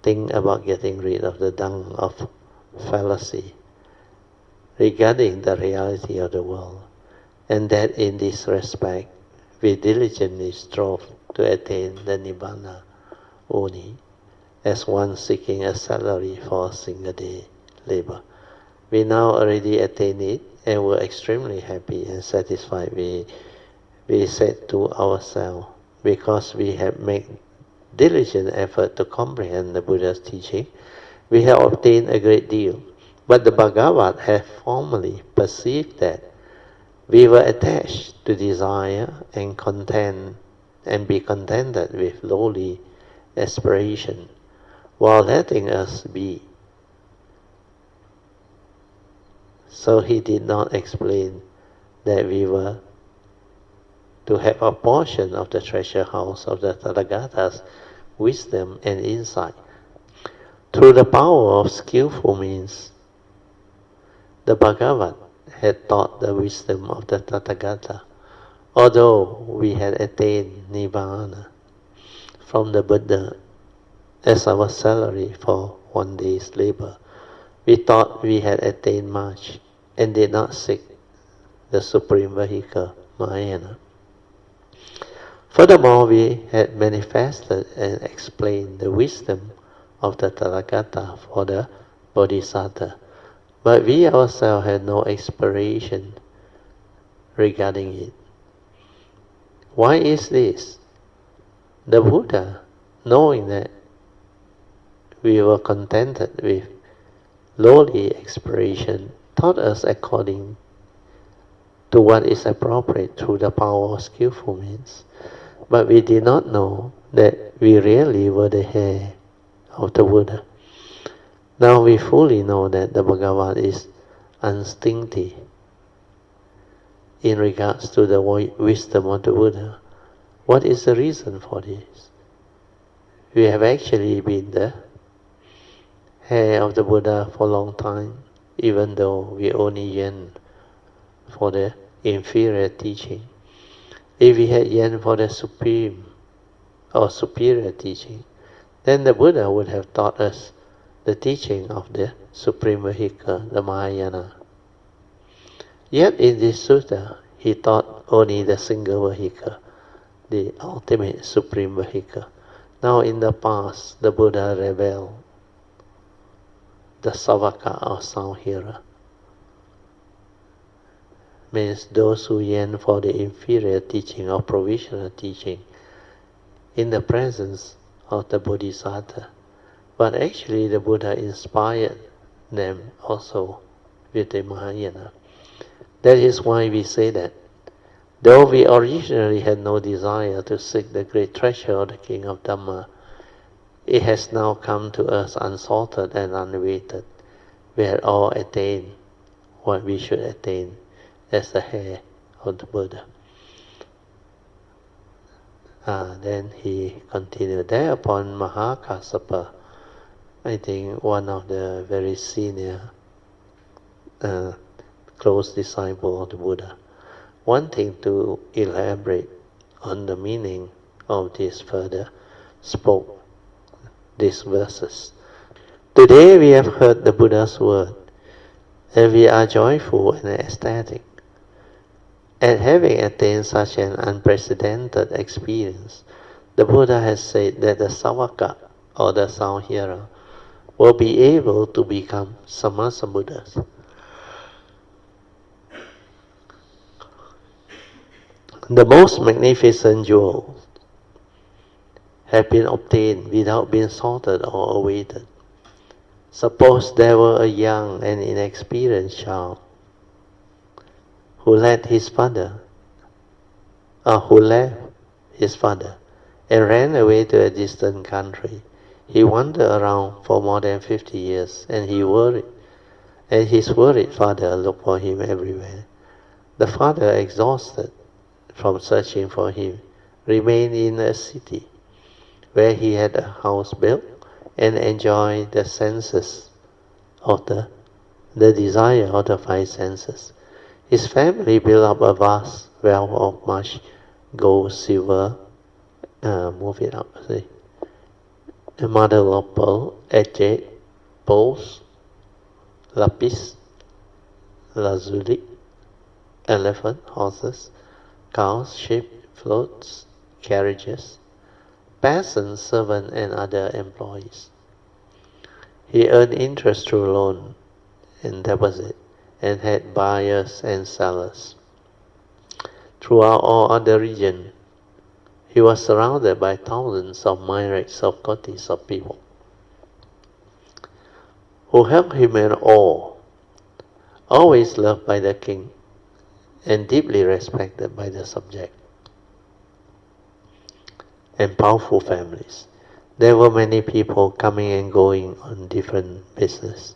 think about getting rid of the dung of fallacy regarding the reality of the world, and that in this respect we diligently strove to attain the Nibbana only, as one seeking a salary for a single day labor. We now already attained it and were extremely happy and satisfied. We said to ourselves, because we have made diligent effort to comprehend the Buddha's teaching, we have obtained a great deal. But the Bhagavat had formerly perceived that we were attached to desire and be contented with lowly aspiration, while letting us be. So he did not explain that we were to have a portion of the treasure house of the Tathagata's wisdom and insight. Through the power of skillful means, the Bhagavat had taught the wisdom of the Tathagata. Although we had attained Nibbana from the Buddha as our salary for one day's labor, we thought we had attained much and did not seek the supreme vehicle, Mahayana. Furthermore, we had manifested and explained the wisdom of the Tathagata for the Bodhisattva, but we ourselves had no aspiration regarding it. Why is this? The Buddha, knowing that we were contented with lowly aspiration, taught us according to what is appropriate through the power of skillful means. But we did not know that we really were the heir of the Buddha. Now we fully know that the Bhagavat is unstinted in regards to the wisdom of the Buddha. What is the reason for this? We have actually been the heir of the Buddha for a long time, even though we only yearn for the inferior teaching. If we had yearned for the supreme or superior teaching, then the Buddha would have taught us the teaching of the supreme vehicle, the Mahayana. Yet in this sutta, he taught only the single vehicle, the ultimate supreme vehicle. Now in the past, the Buddha rebelled, the Savaka or sound hearer, means those who yearn for the inferior teaching or provisional teaching in the presence of the Bodhisattva. But actually the Buddha inspired them also with the Mahayana. That is why we say that though we originally had no desire to seek the great treasure of the King of Dhamma, it has now come to us unsalted and unweighted. We had all attained what we should attain as the hair of the Buddha. Then he continued. Thereupon Mahakassapa, I think one of the very senior close disciple of the Buddha, wanting to elaborate on the meaning of this further, spoke these verses. Today we have heard the Buddha's word, and we are joyful and ecstatic at having attained such an unprecedented experience. The Buddha has said that the Savaka, or the sound hearer, will be able to become Sammasambuddhas. The most magnificent jewels have been obtained without being sorted or awaited. Suppose there were a young and inexperienced child who left his father and ran away to a distant country. He wandered around for more than 50 years, and his worried father looked for him everywhere. The father, exhausted from searching for him, remained in a city where he had a house built and enjoyed the senses of the desire of the five senses. His family built up a vast wealth of much gold, silver, mother of pearl, agate, bowls, lapis, lazuli, elephant, horses, cows, sheep, floats, carriages, peasants, servants, and other employees. He earned interest through loan and deposit, and had buyers and sellers. Throughout all other regions, he was surrounded by thousands of myriads of cotis of people who held him in awe, always loved by the king and deeply respected by the subject and powerful families. There were many people coming and going on different business.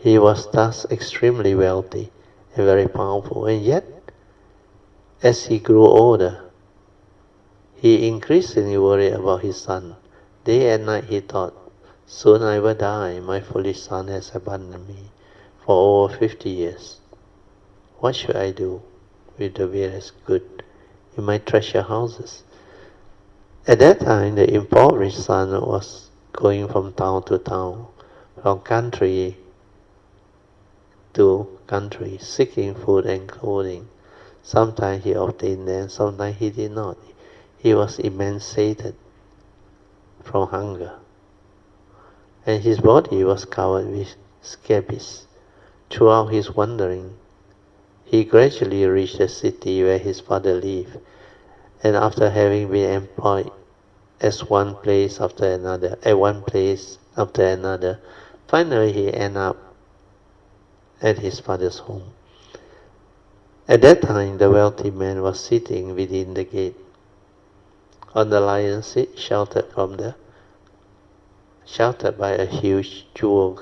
He was thus extremely wealthy and very powerful, and yet, as he grew older, he increasingly worried about his son. Day and night he thought, soon I will die, my foolish son has abandoned me for over 50 years. What should I do with the various goods in my treasure houses? At that time, the impoverished son was going from town to town, from country to country, seeking food and clothing. Sometimes he obtained them, sometimes he did not. He was emaciated from hunger, and his body was covered with scabies. Throughout his wandering, he gradually reached the city where his father lived, and after having been employed at one place after another, finally he ended up at his father's home. At that time, the wealthy man was sitting within the gate, on the lion's seat, sheltered by a huge jewel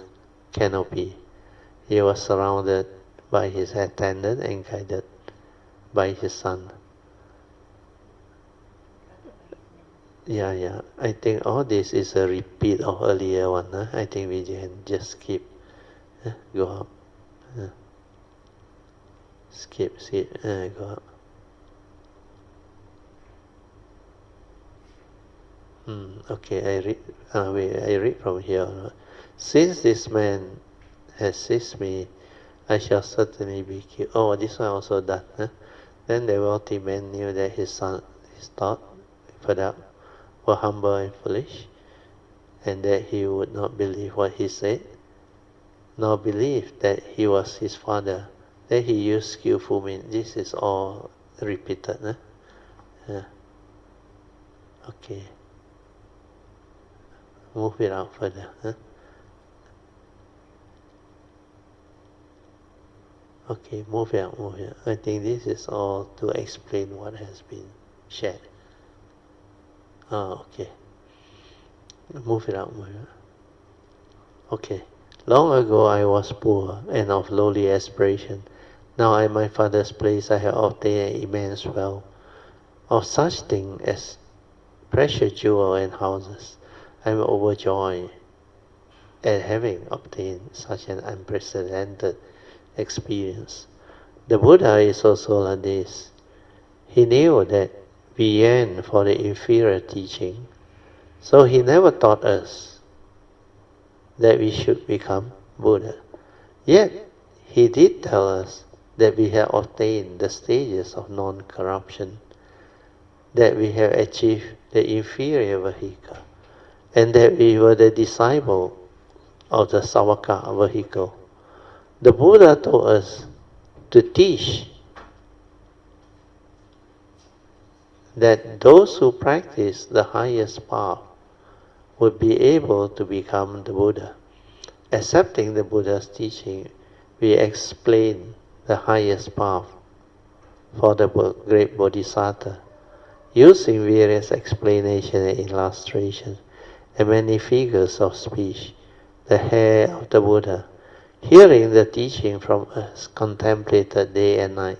canopy. He was surrounded by his attendant and guided by his son. Yeah. I think all this is a repeat of earlier one. I think we can just skip. Go up. Skip. Go up. Okay, I read from here. Since this man has seized me, I shall certainly be killed. Oh, this one also done. Then the wealthy man knew that his thought, fed up, were humble and foolish, and that he would not believe what he said, nor believe that he was his father, that he used skillful means. This is all repeated. Yeah. Okay. Move it out further. Okay, move it out. I think this is all to explain what has been shared. Okay. Move it out. Okay. Long ago I was poor and of lowly aspiration. Now at my father's place I have obtained immense wealth. Of such things as precious jewels and houses, I am overjoyed at having obtained such an unprecedented experience. The Buddha is also like this. He knew that we yearn for the inferior teaching, so he never taught us that we should become Buddha. Yet, he did tell us that we have obtained the stages of non-corruption, that we have achieved the inferior vehicle, and that we were the disciple of the Savaka vehicle. The Buddha told us to teach that those who practice the highest path would be able to become the Buddha. Accepting the Buddha's teaching, we explain the highest path for the great Bodhisattva, using various explanations and illustrations and many figures of speech. The hair of the Buddha, hearing the teaching from us, contemplated day and night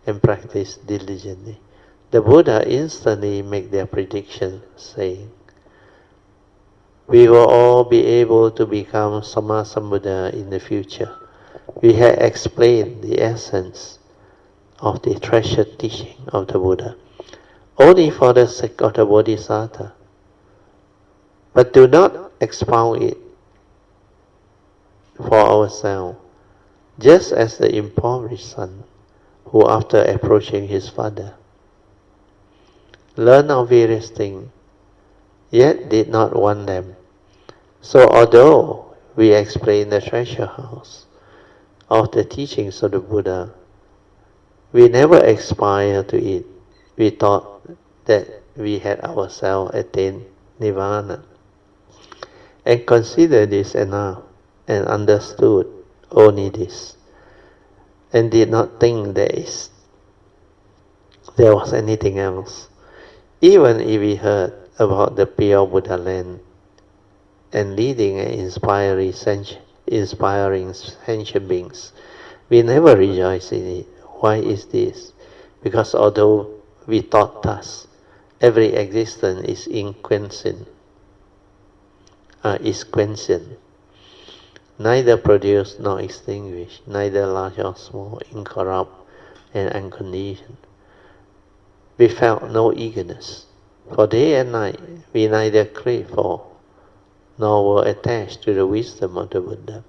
and practiced diligently. The Buddha instantly made their prediction, saying, we will all be able to become Sammasambuddha in the future. We have explained the essence of the treasured teaching of the Buddha, only for the sake of the Bodhisattva, but do not expound it for ourselves, just as the impoverished son, who after approaching his father, learned of various things, yet did not want them. So although we explain the treasure house of the teachings of the Buddha, we never aspire to it. We thought that we had ourselves attained Nirvana, and considered this enough, and understood only this, and did not think there was anything else. Even if we heard about the pure Buddha land and leading and inspiring sentient beings, we never rejoice in it. Why is this? Because although we thought thus, every existence is inquiescent, neither produced nor extinguished, neither large or small, incorrupt and unconditioned. We felt no eagerness, for day and night we neither craved for nor were attached to the wisdom of the Buddha.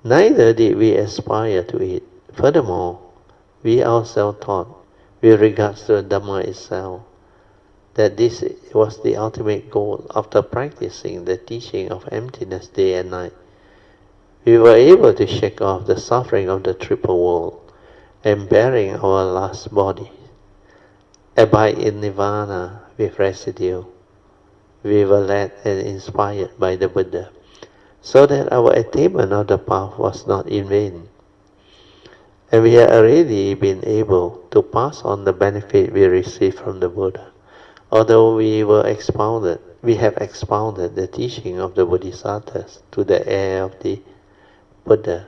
Neither did we aspire to it. Furthermore, we ourselves thought, with regards to the Dhamma itself, that this was the ultimate goal. After practicing the teaching of emptiness day and night, we were able to shake off the suffering of the triple world, and bearing our last body, abide in Nirvana with residue. We were led and inspired by the Buddha, so that our attainment of the path was not in vain. And we had already been able to pass on the benefit we received from the Buddha. Although we have expounded the teaching of the Bodhisattvas to the heir of the Buddha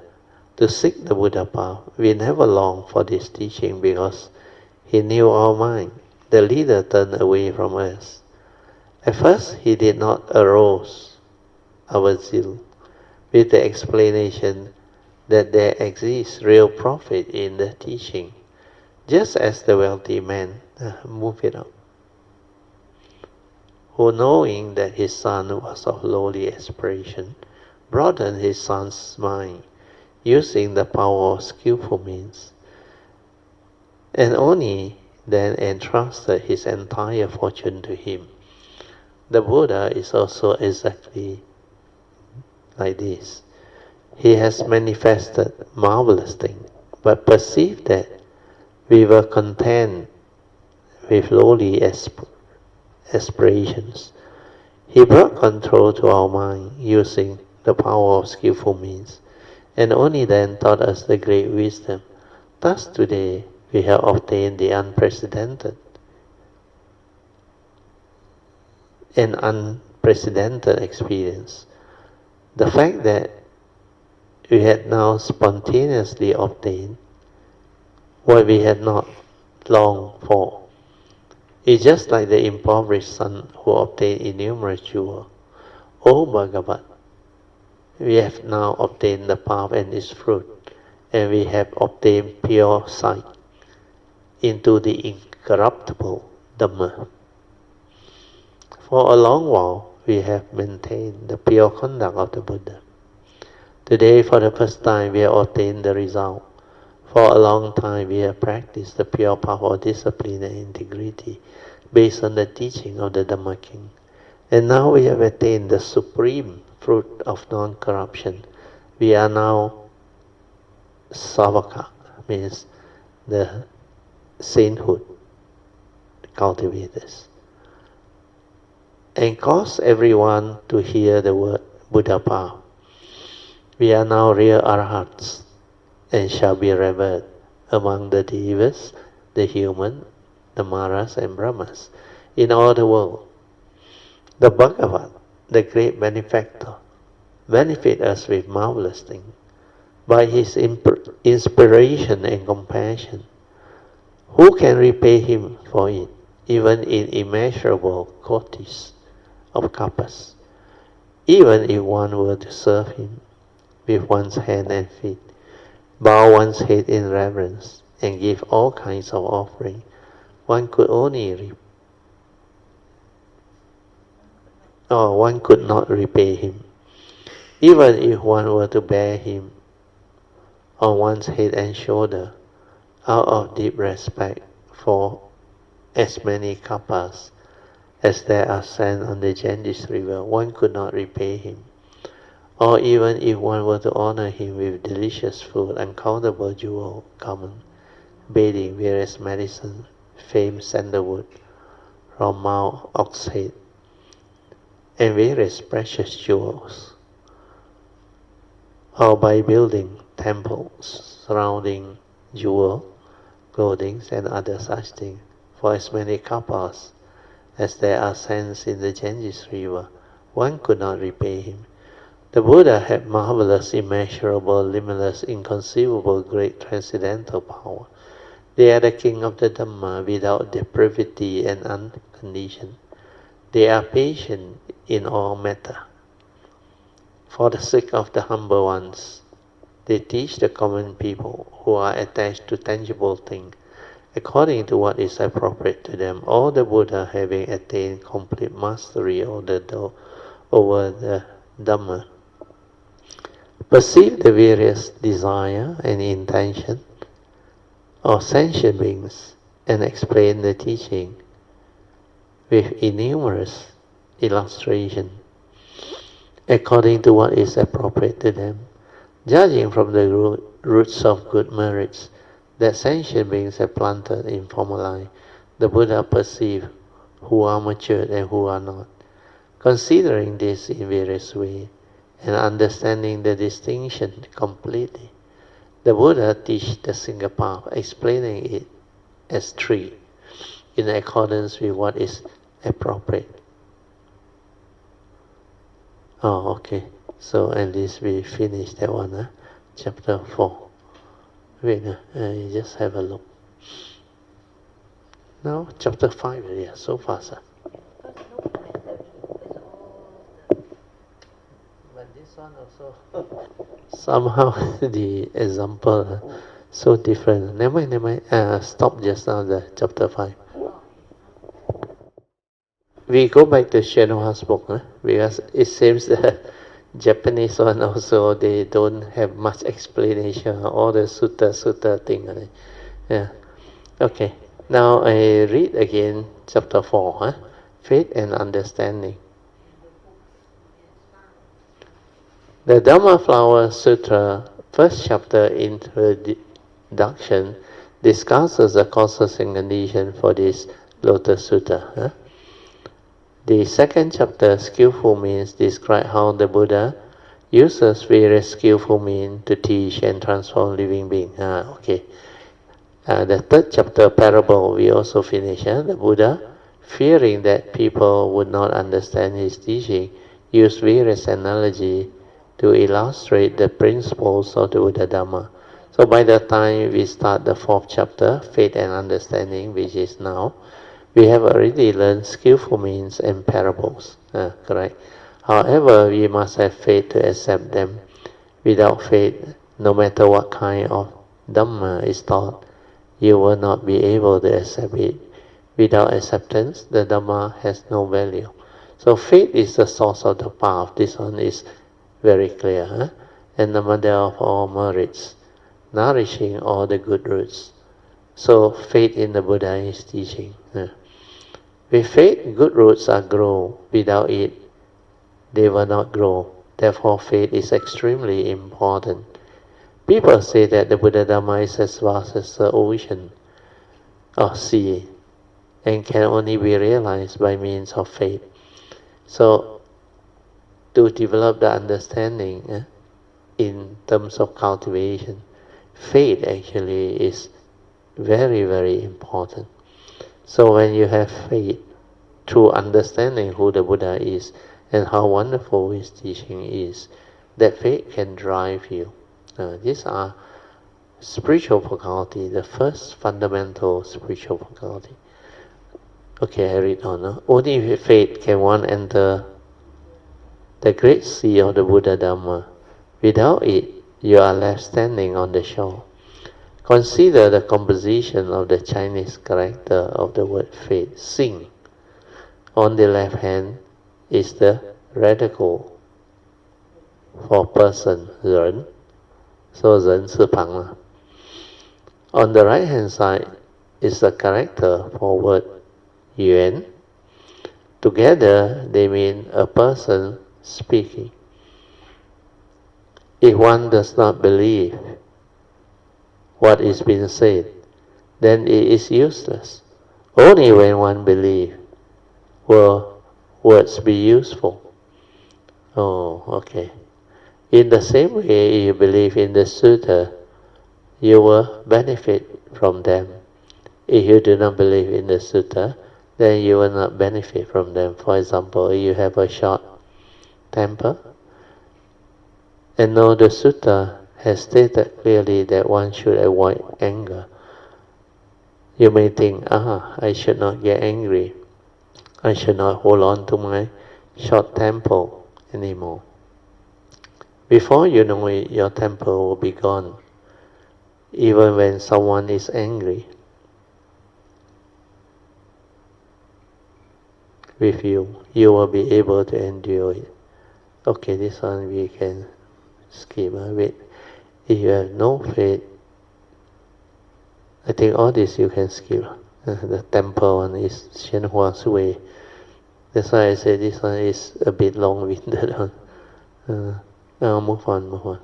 to seek the Buddha path, we never longed for this teaching because he knew our mind. The leader turned away from us. At first, he did not arouse our zeal with the explanation that there exists real profit in the teaching, just as the wealthy man, who knowing that his son was of lowly aspiration, broadened his son's mind, using the power of skillful means, and only then entrusted his entire fortune to him. The Buddha is also exactly like this. He has manifested marvelous things, but perceived that we were content with lowly aspirations. He brought control to our mind using the power of skillful means, and only then taught us the great wisdom. Thus today we have obtained the unprecedented experience. The fact that we had now spontaneously obtained what we had not longed for. It's just like the impoverished son who obtained innumerable jewels. O Bhagavat, we have now obtained the path and its fruit, and we have obtained pure sight into the incorruptible Dhamma. For a long while, we have maintained the pure conduct of the Buddha. Today, for the first time, we have obtained the result. For a long time, we have practiced the pure path of discipline and integrity based on the teaching of the Dhamma King. And now we have attained the supreme fruit of non-corruption. We are now Savaka, means the sainthood cultivators. And cause everyone to hear the word Buddha path. We are now real arhats and shall be revered among the Devas, the human, the Maras and Brahmas in all the world. The Bhagavat, the great benefactor, benefit us with marvelous things by his inspiration and compassion. Who can repay him for it, even in immeasurable quantities of kapas? Even if one were to serve him with one's hand and feet, bow one's head in reverence, and give all kinds of offering, one could not repay him. Even if one were to bear him on one's head and shoulder, out of deep respect for as many kapas as there are sand on the Ganges river, one could not repay him. Or even if one were to honor him with delicious food, uncountable jewel, common, bathing, various medicine, famed sandalwood, from Mount Oxhead, and various precious jewels, or by building temples surrounding jewel, clothing, and other such things, for as many kapas as there are sands in the Ganges river, one could not repay him. The Buddha had marvelous, immeasurable, limitless, inconceivable, great transcendental power. They are the king of the Dhamma without depravity and unconditioned. They are patient in all matter. For the sake of the humble ones, they teach the common people who are attached to tangible things according to what is appropriate to them. All the Buddha, having attained complete mastery over the Dhamma, perceive the various desire and intention of sentient beings and explain the teaching with innumerable illustration according to what is appropriate to them. Judging from the roots of good merits that sentient beings have planted in former life, the Buddha perceive who are matured and who are not. Considering this in various ways and understanding the distinction completely, the Buddha teach the single path, explaining it as three, in accordance with what is appropriate. Oh, okay. So at least we finished that one, chapter 4. Wait, you just have a look. Now, chapter 5, yeah, so fast. But this one also, somehow the example so different. Never mind. Stop just now the chapter 5. We go back to Shenhua's book, because it seems the Japanese one also, they don't have much explanation, all the sutta thing. Yeah. Okay. Now I read again chapter 4. faith and understanding. The Dhamma Flower Sutra, first chapter introduction, discusses the causes and conditions for this Lotus Sutra. The second chapter, Skillful Means, describes how the Buddha uses various skillful means to teach and transform living beings. The third chapter, Parable, we also finish. The Buddha, fearing that people would not understand his teaching, used various analogies to illustrate the principles of the Buddha Dhamma. So by the time we start the fourth chapter, Faith and Understanding, which is now, we have already learned skillful means and parables. Correct. However, we must have faith to accept them. Without faith, no matter what kind of Dhamma is taught, you will not be able to accept it. Without acceptance, the Dhamma has no value. So faith is the source of the path. This one is very clear. And the mother of all merits, nourishing all the good roots. So faith in the Buddha is teaching. With faith, good roots are grow. Without it, they will not grow. Therefore, faith is extremely important. People say that the Buddha Dhamma is as vast as the ocean or sea and can only be realized by means of faith. So, to develop the understanding in terms of cultivation, faith actually is very, very important. So when you have faith, through understanding who the Buddha is and how wonderful his teaching is, that faith can drive you. These are spiritual faculty, the first fundamental spiritual faculty. Okay, I read on. Only with faith can one enter the great sea of the Buddha Dhamma. Without it, you are left standing on the shore. Consider the composition of the Chinese character of the word faith, Sing. On the left hand is the radical for person, Ren. So Ren 是旁了. On the right hand side is the character for word, Yuan. Together they mean a person speaking. If one does not believe what is being said, then it is useless. Only when one believes will words be useful. Oh, okay. In the same way, if you believe in the sutta, you will benefit from them. If you do not believe in the sutta, then you will not benefit from them. For example, if you have a short temper, and know the sutta has stated clearly that one should avoid anger, you may think, I should not get angry. I should not hold on to my short temper anymore. Before you know it, your temper will be gone. Even when someone is angry with you, you will be able to endure it. Okay, this one we can skip. Wait. If you have no faith, I think all this you can skip. The temper one is Shenhua's way. That's why I say this one is a bit long-winded. Now move on.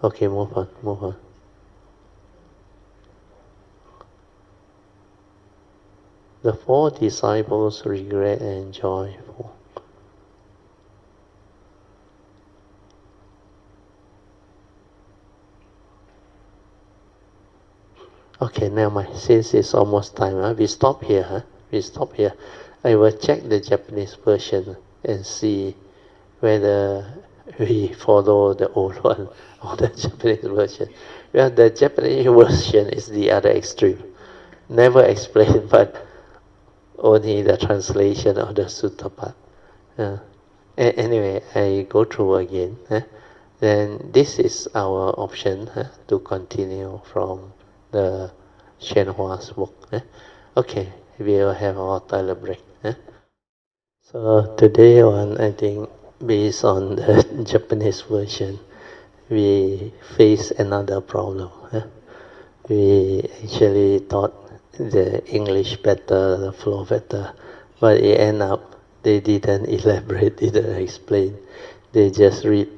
Okay, move on. The four disciples regret and joyful. Okay, now since it's almost time, we stop here. I will check the Japanese version and see whether we follow the old one or the Japanese version. Well, the Japanese version is the other extreme. Never explained, but only the translation of the sutta part. Anyway, I go through again. Then this is our option to continue from the Shenhua's book. Okay, we will have our toilet break. So today on, I think, based on the Japanese version, we face another problem. We actually thought the English better, the flow better, but it end up they didn't elaborate, didn't explain. They just read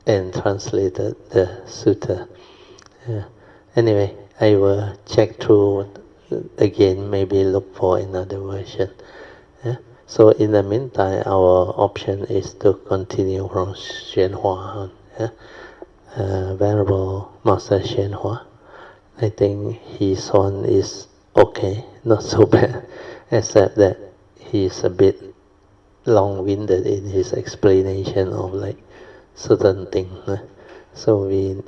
and translated the sutta. Anyway, I will check through again, maybe look for another version. So in the meantime, our option is to continue from Hsuan. Venerable Master Hsuan. I think his one is okay, not so bad, except that he's a bit long-winded in his explanation of like certain things. So we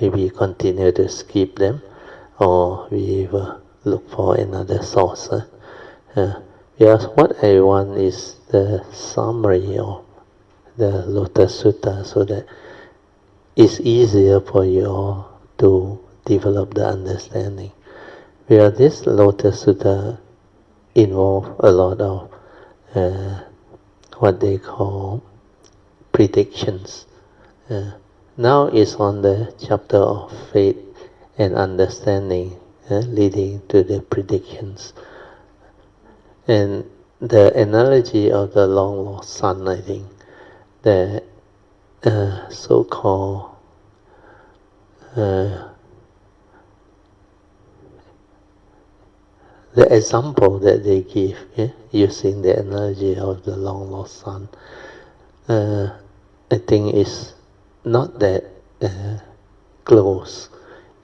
maybe continue to skip them, or we will look for another source. Because what I want is the summary of the Lotus Sutra, so that it's easier for you all to develop the understanding. Because this Lotus Sutra involves a lot of what they call predictions. Now it's on the chapter of faith and understanding, leading to the predictions. And the analogy of the long lost son, I think, the so-called the example that they give, using the analogy of the long lost son, I think is not that close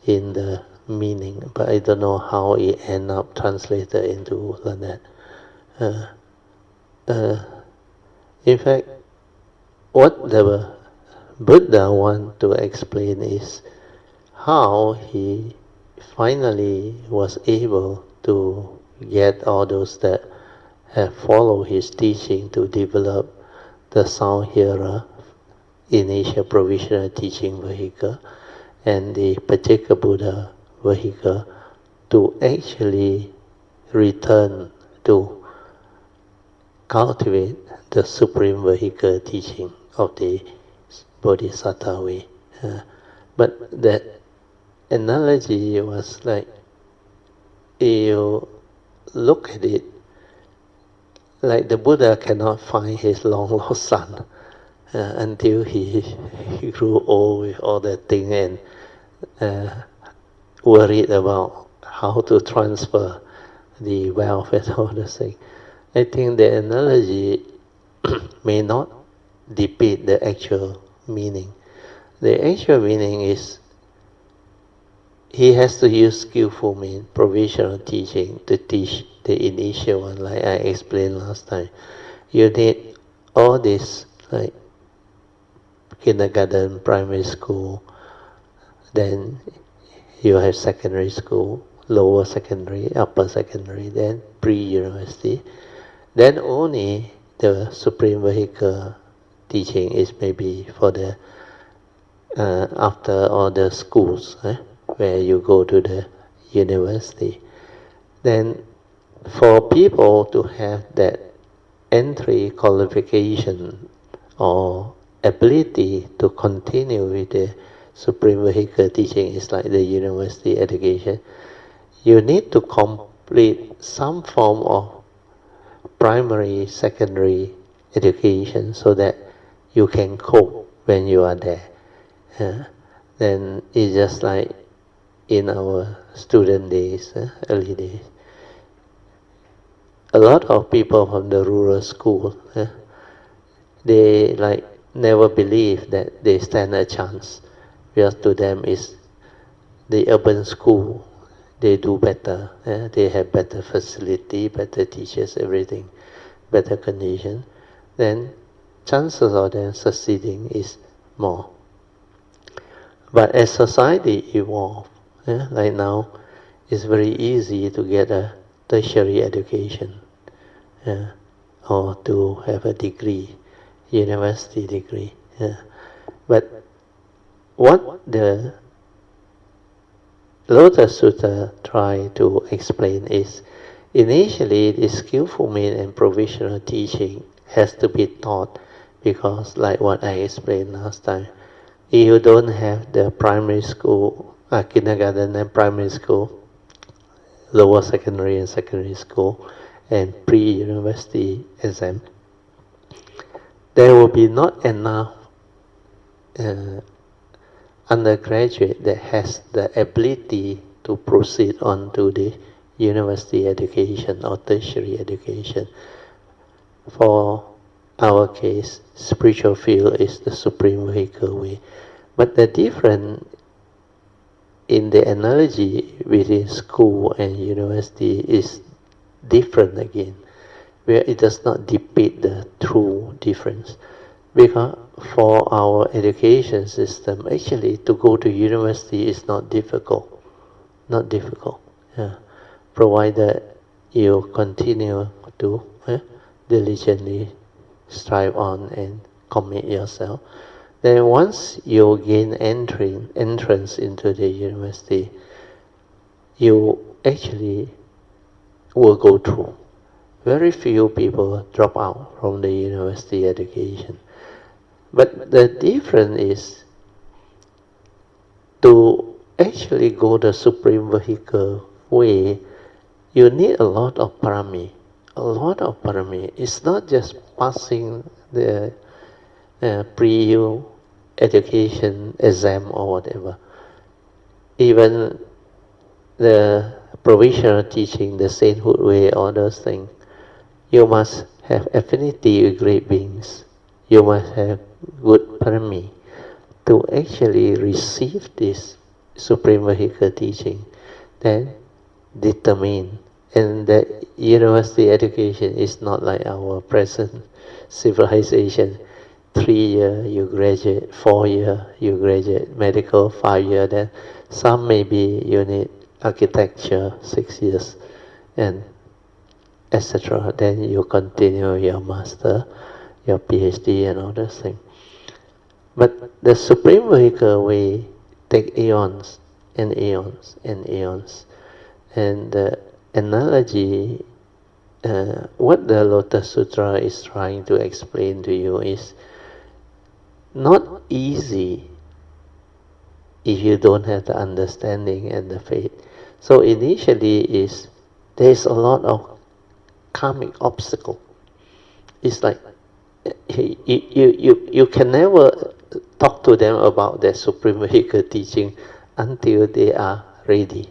in the meaning, but I don't know how it end up translated into that. In fact, what the Buddha want to explain is how he finally was able to get all those that have followed his teaching to develop the sound hearer, initial provisional teaching vehicle, and the Pacceka Buddha vehicle, to actually return to cultivate the supreme vehicle teaching of the Bodhisattva way. But that analogy was like, you look at it, like the Buddha cannot find his long lost son until he grew old with all that thing and worried about how to transfer the wealth and all the things. I think the analogy may not depict the actual meaning. The actual meaning is he has to use skillful means, provisional teaching, to teach the initial one, like I explained last time. You need all this, like kindergarten, primary school, then you have secondary school, lower secondary, upper secondary, then pre-university. Then only the supreme vehicle teaching is maybe for the after all the schools, where you go to the university. Then for people to have that entry qualification or ability to continue with the supreme vehicle teaching, is like the university education, you need to complete some form of primary, secondary education so that you can cope when you are there. Then it's just like in our student days, early days. A lot of people from the rural school, they like never believe that they stand a chance, because to them is the urban school. They do better. They have better facility, better teachers, everything, better condition. Then chances of them succeeding is more. But as society evolves, like now, it's very easy to get a tertiary education, or to have a degree, university degree. But what the Lotus Sutra try to explain is, initially the skillful means and provisional teaching has to be taught, because like what I explained last time, if you don't have the primary school, kindergarten and primary school lower secondary and secondary school and pre-university exam, there will be not enough undergraduate that has the ability to proceed on to the university education or tertiary education. For our case, spiritual field is the supreme vehicle way. But the difference in the analogy between school and university is different again, where it does not depict the true difference. Because for our education system, actually to go to university is not difficult. Not difficult. Provided you continue to diligently strive on and commit yourself. Then once you gain entrance into the university, you actually will go through. Very few people drop out from the university education. But the difference is to actually go the supreme vehicle way, you need a lot of parami. A lot of parami. It's not just passing the pre-education exam or whatever. Even the provisional teaching, the sainthood way, all those things, you must have affinity with great beings. You must have good parami to actually receive this supreme vehicle teaching, then determine. And the university education is not like our present civilization. 3 years you graduate, 4 years you graduate, medical 5 years, then some maybe you need architecture 6 years, and etc. Then you continue your master, your PhD and all those things. But the supreme vehicle way take eons and eons and eons. And the analogy, what the Lotus Sutra is trying to explain to you is not easy if you don't have the understanding and the faith. So initially there is a lot of karmic obstacle. It's like you can never talk to them about their supreme vehicle teaching until they are ready.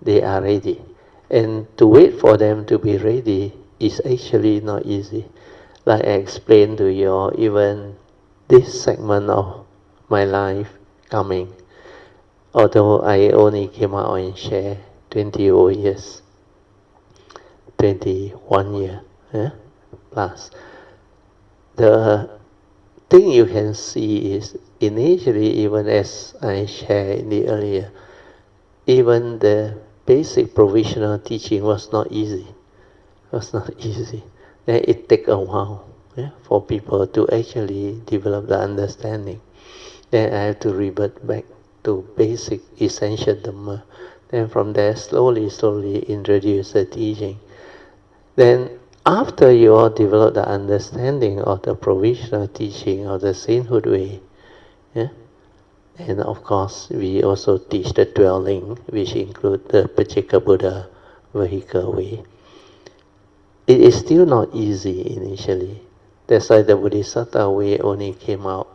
They are ready. And to wait for them to be ready is actually not easy. Like I explained to you, even this segment of my life coming, although I only came out and share 20 years, 21 year plus. The thing you can see is initially, even as I shared in the earlier, even the basic provisional teaching was not easy. Then it takes a while for people to actually develop the understanding. Then I have to revert back to basic essential Dhamma. Then from there, slowly introduce the teaching. Then after you all develop the understanding of the provisional teaching of the sainthood way, and of course we also teach the dwelling, which include the Pajika Buddha vehicle way. It is still not easy initially. That's why the Bodhisattva way only came out,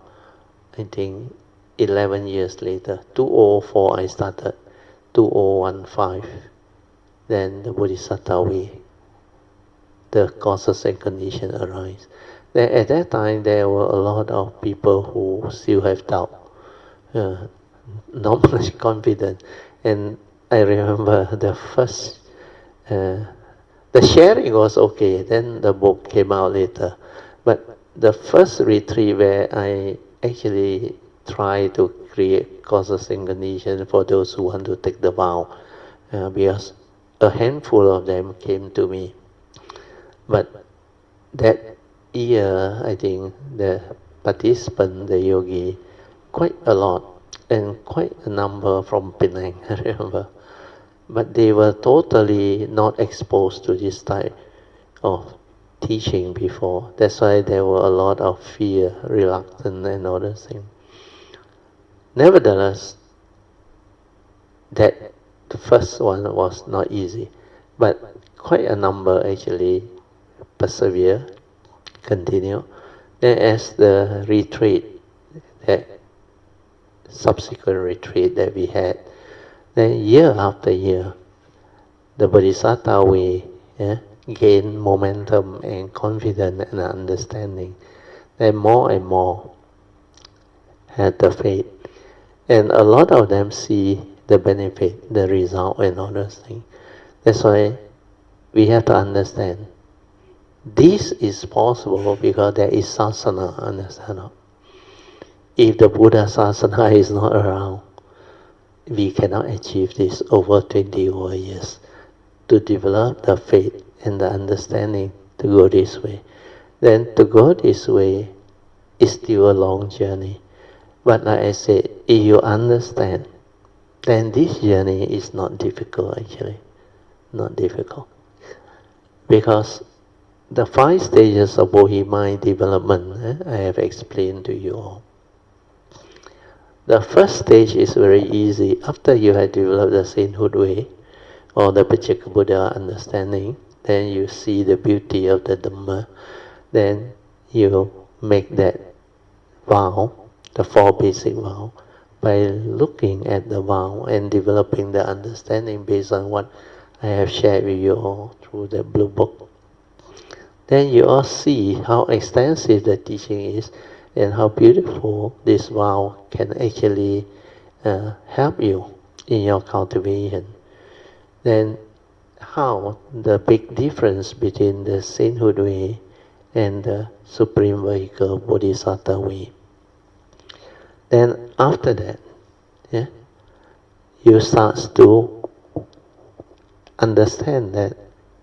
I think, 11 years later. 2004 I started, 2015. Then the Bodhisattva way, the causes and conditions arise. Then at that time there were a lot of people who still have doubt, not much confidence. And I remember the first, the sharing was okay, then the book came out later. But the first retreat where I actually tried to create causes and conditions for those who want to take the vow, because a handful of them came to me. But that year, I think the participant, the yogi, quite a lot, and quite a number from Penang, I remember. But they were totally not exposed to this type of teaching before. That's why there were a lot of fear, reluctance, and other things. Nevertheless, that the first one was not easy. but quite a number actually persevere, continue. Then as the retreat, that subsequent retreat that we had, then year after year, the Bodhisattva way gain momentum and confidence and understanding. Then more and more had the faith. And a lot of them see the benefit, the result and all those things. That's why we have to understand. This is possible because there is sasana, understand? If the Buddha sasana is not around, we cannot achieve this over 20 over years. To develop the faith and the understanding to go this way. Then to go this way is still a long journey. But like I said, if you understand, then this journey is not difficult actually. Not difficult. Because the 5 stages of Bodhi mind development, I have explained to you all. The first stage is very easy. After you have developed the sainthood way, or the Pacceka Buddha understanding, then you see the beauty of the Dhamma, then you make that vow, the 4 basic vows, by looking at the vow and developing the understanding based on what I have shared with you all through the blue book. Then you all see how extensive the teaching is and how beautiful this vow can actually help you in your cultivation. Then how the big difference between the sainthood way and the supreme vehicle Bodhisattva way. Then after that, you start to understand that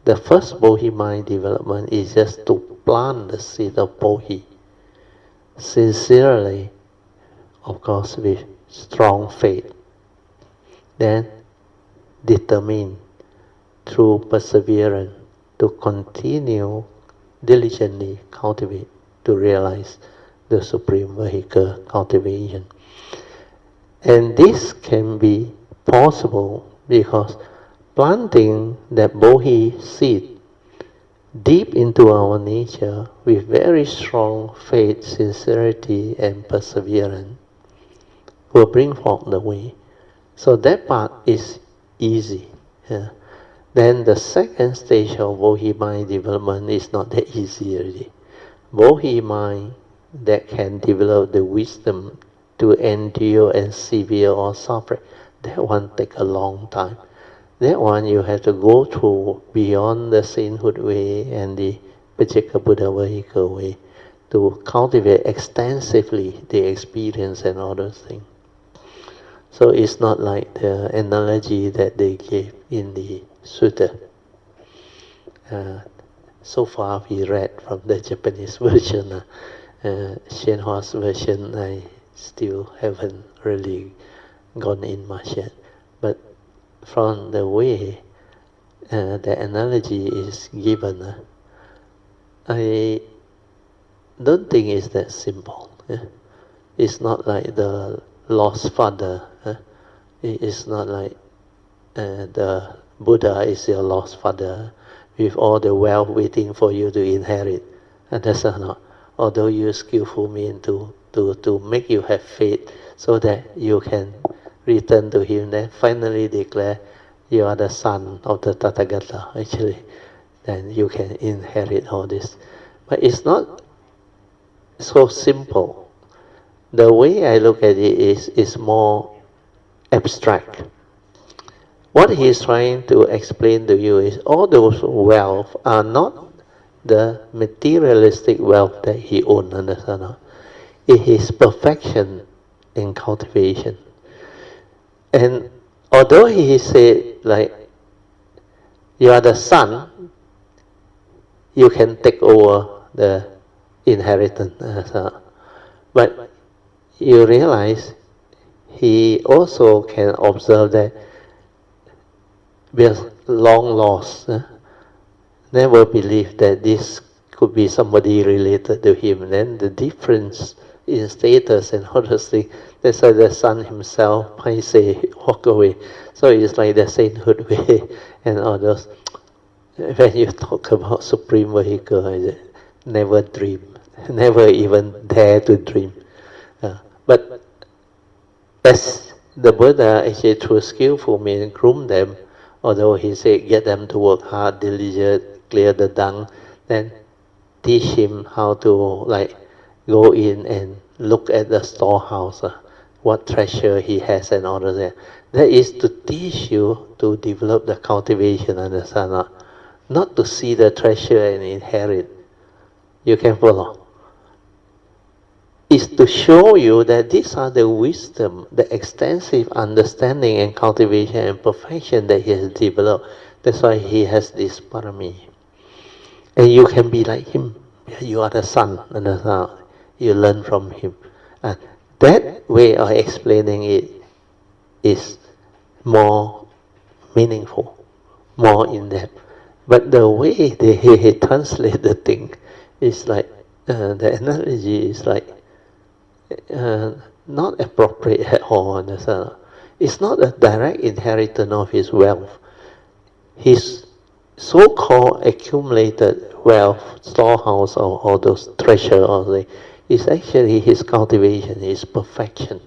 the first Bodhi mind development is just to plant the seed of Bodhi. Sincerely, of course with strong faith. Then determine through perseverance to continue diligently cultivate to realize the supreme vehicle cultivation. And this can be possible because planting that Bodhi seed deep into our nature with very strong faith, sincerity and perseverance will bring forth the way. So that part is easy. Then the second stage of Bodhi mind development is not that easy already. Bodhi mind that can develop the wisdom to endure and severe or suffering, that one take a long time. That one you have to go through beyond the sainthood way and the Pacceka Buddha vehicle way to cultivate extensively the experience and all those things. So it's not like the analogy that they gave in the sutta. So far we read from the Japanese version. Shenhua's version I still haven't really gone in much yet. But from the way the analogy is given, I don't think it's that simple. It's not like the lost father. It's not like the Buddha is your lost father with all the wealth waiting for you to inherit. And that's not. Although you skillful mean to make you have faith so that you can return to him, then finally declare you are the son of the Tathagata, actually. Then you can inherit all this. But it's not so simple. The way I look at it is more abstract. What he is trying to explain to you is all those wealth are not the materialistic wealth that he owns, understand? It is perfection in cultivation. And although he said, like, you are the son, you can take over the inheritance. But you realize he also can observe that we are long lost. Never believe that this could be somebody related to him. Then the difference in status and all those things, that's why the son himself might say, walk away. So it's like the sainthood way and all those. When you talk about supreme vehicle, I never dream, never even dare to dream. But as the Buddha actually through skillful means groom them, although he said get them to work hard, diligent, clear the dung, then teach him how to like go in and look at the storehouse, what treasure he has and all of that. That is to teach you to develop the cultivation, understand? Not to see the treasure and inherit. You can follow. Is to show you that these are the wisdom, the extensive understanding and cultivation and perfection that he has developed. That's why he has this parami. And you can be like him. You are the son, understand? You learn from him. And that way of explaining it is more meaningful, more in depth. But the way he translate the thing is like, the analogy is like, not appropriate at all. Understand? It's not a direct inheritance of his wealth. His so-called accumulated wealth, storehouse, or all those treasure, is actually his cultivation, his perfection,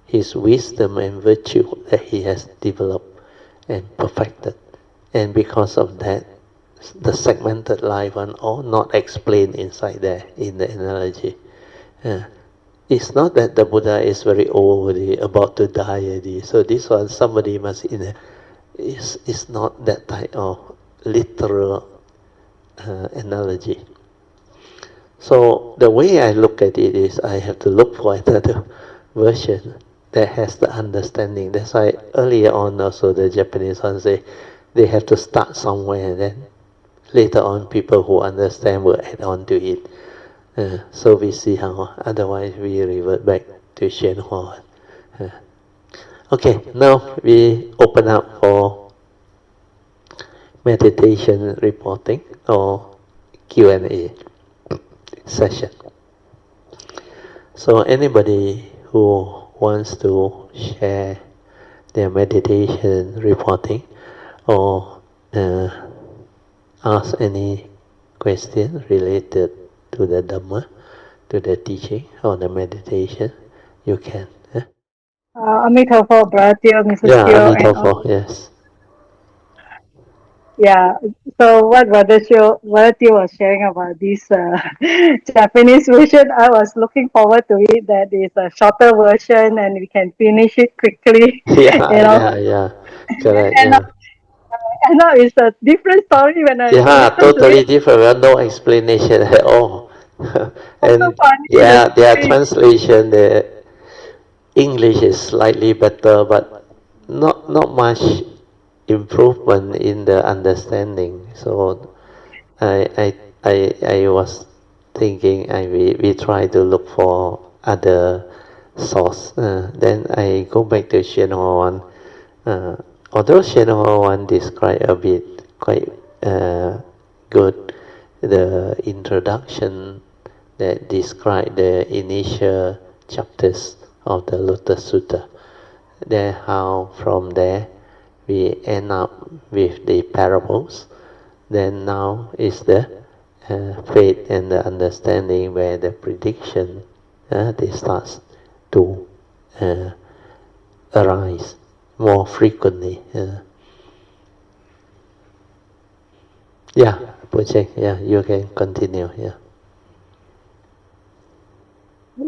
his wisdom and virtue that he has developed and perfected. And because of that, the segmented life and all not explained inside there in the analogy. It's not that the Buddha is very old, about to die already. So this one, somebody must it's not that type of literal analogy. So the way I look at it is I have to look for another version that has the understanding. That's why earlier on also the Japanese one say they have to start somewhere and then later on people who understand will add on to it. So we see how, otherwise we revert back to Hsuan. Okay, now we open up for meditation reporting or Q&A session. So anybody who wants to share their meditation reporting or ask any question related to the Dhamma, to the teaching or the meditation, you can. Amitabha, Brother Teo, Mrs. Yeah, Teo, and Amitabha, yes. yeah. So what Brother Teo was sharing about this Japanese version, I was looking forward to it. That is a shorter version, and we can finish it quickly. Yeah, You know, yeah, correct, and yeah. now it's a different story when I Yeah, listen to totally it. different, no explanation at all. Also And funny the yeah, their story. translation, the English is slightly better, but not much improvement in the understanding. So I was thinking we try to look for other source. Then I go back to Shenhua one. Although Shenhua one describe a bit quite good, the introduction that describe the initial chapters of the Lotus Sutra. Then how from there we end up with the parables. Then now is the faith and the understanding where the prediction they starts to arise more frequently. Yeah, Poh Cheng, yeah, you can continue. Yeah.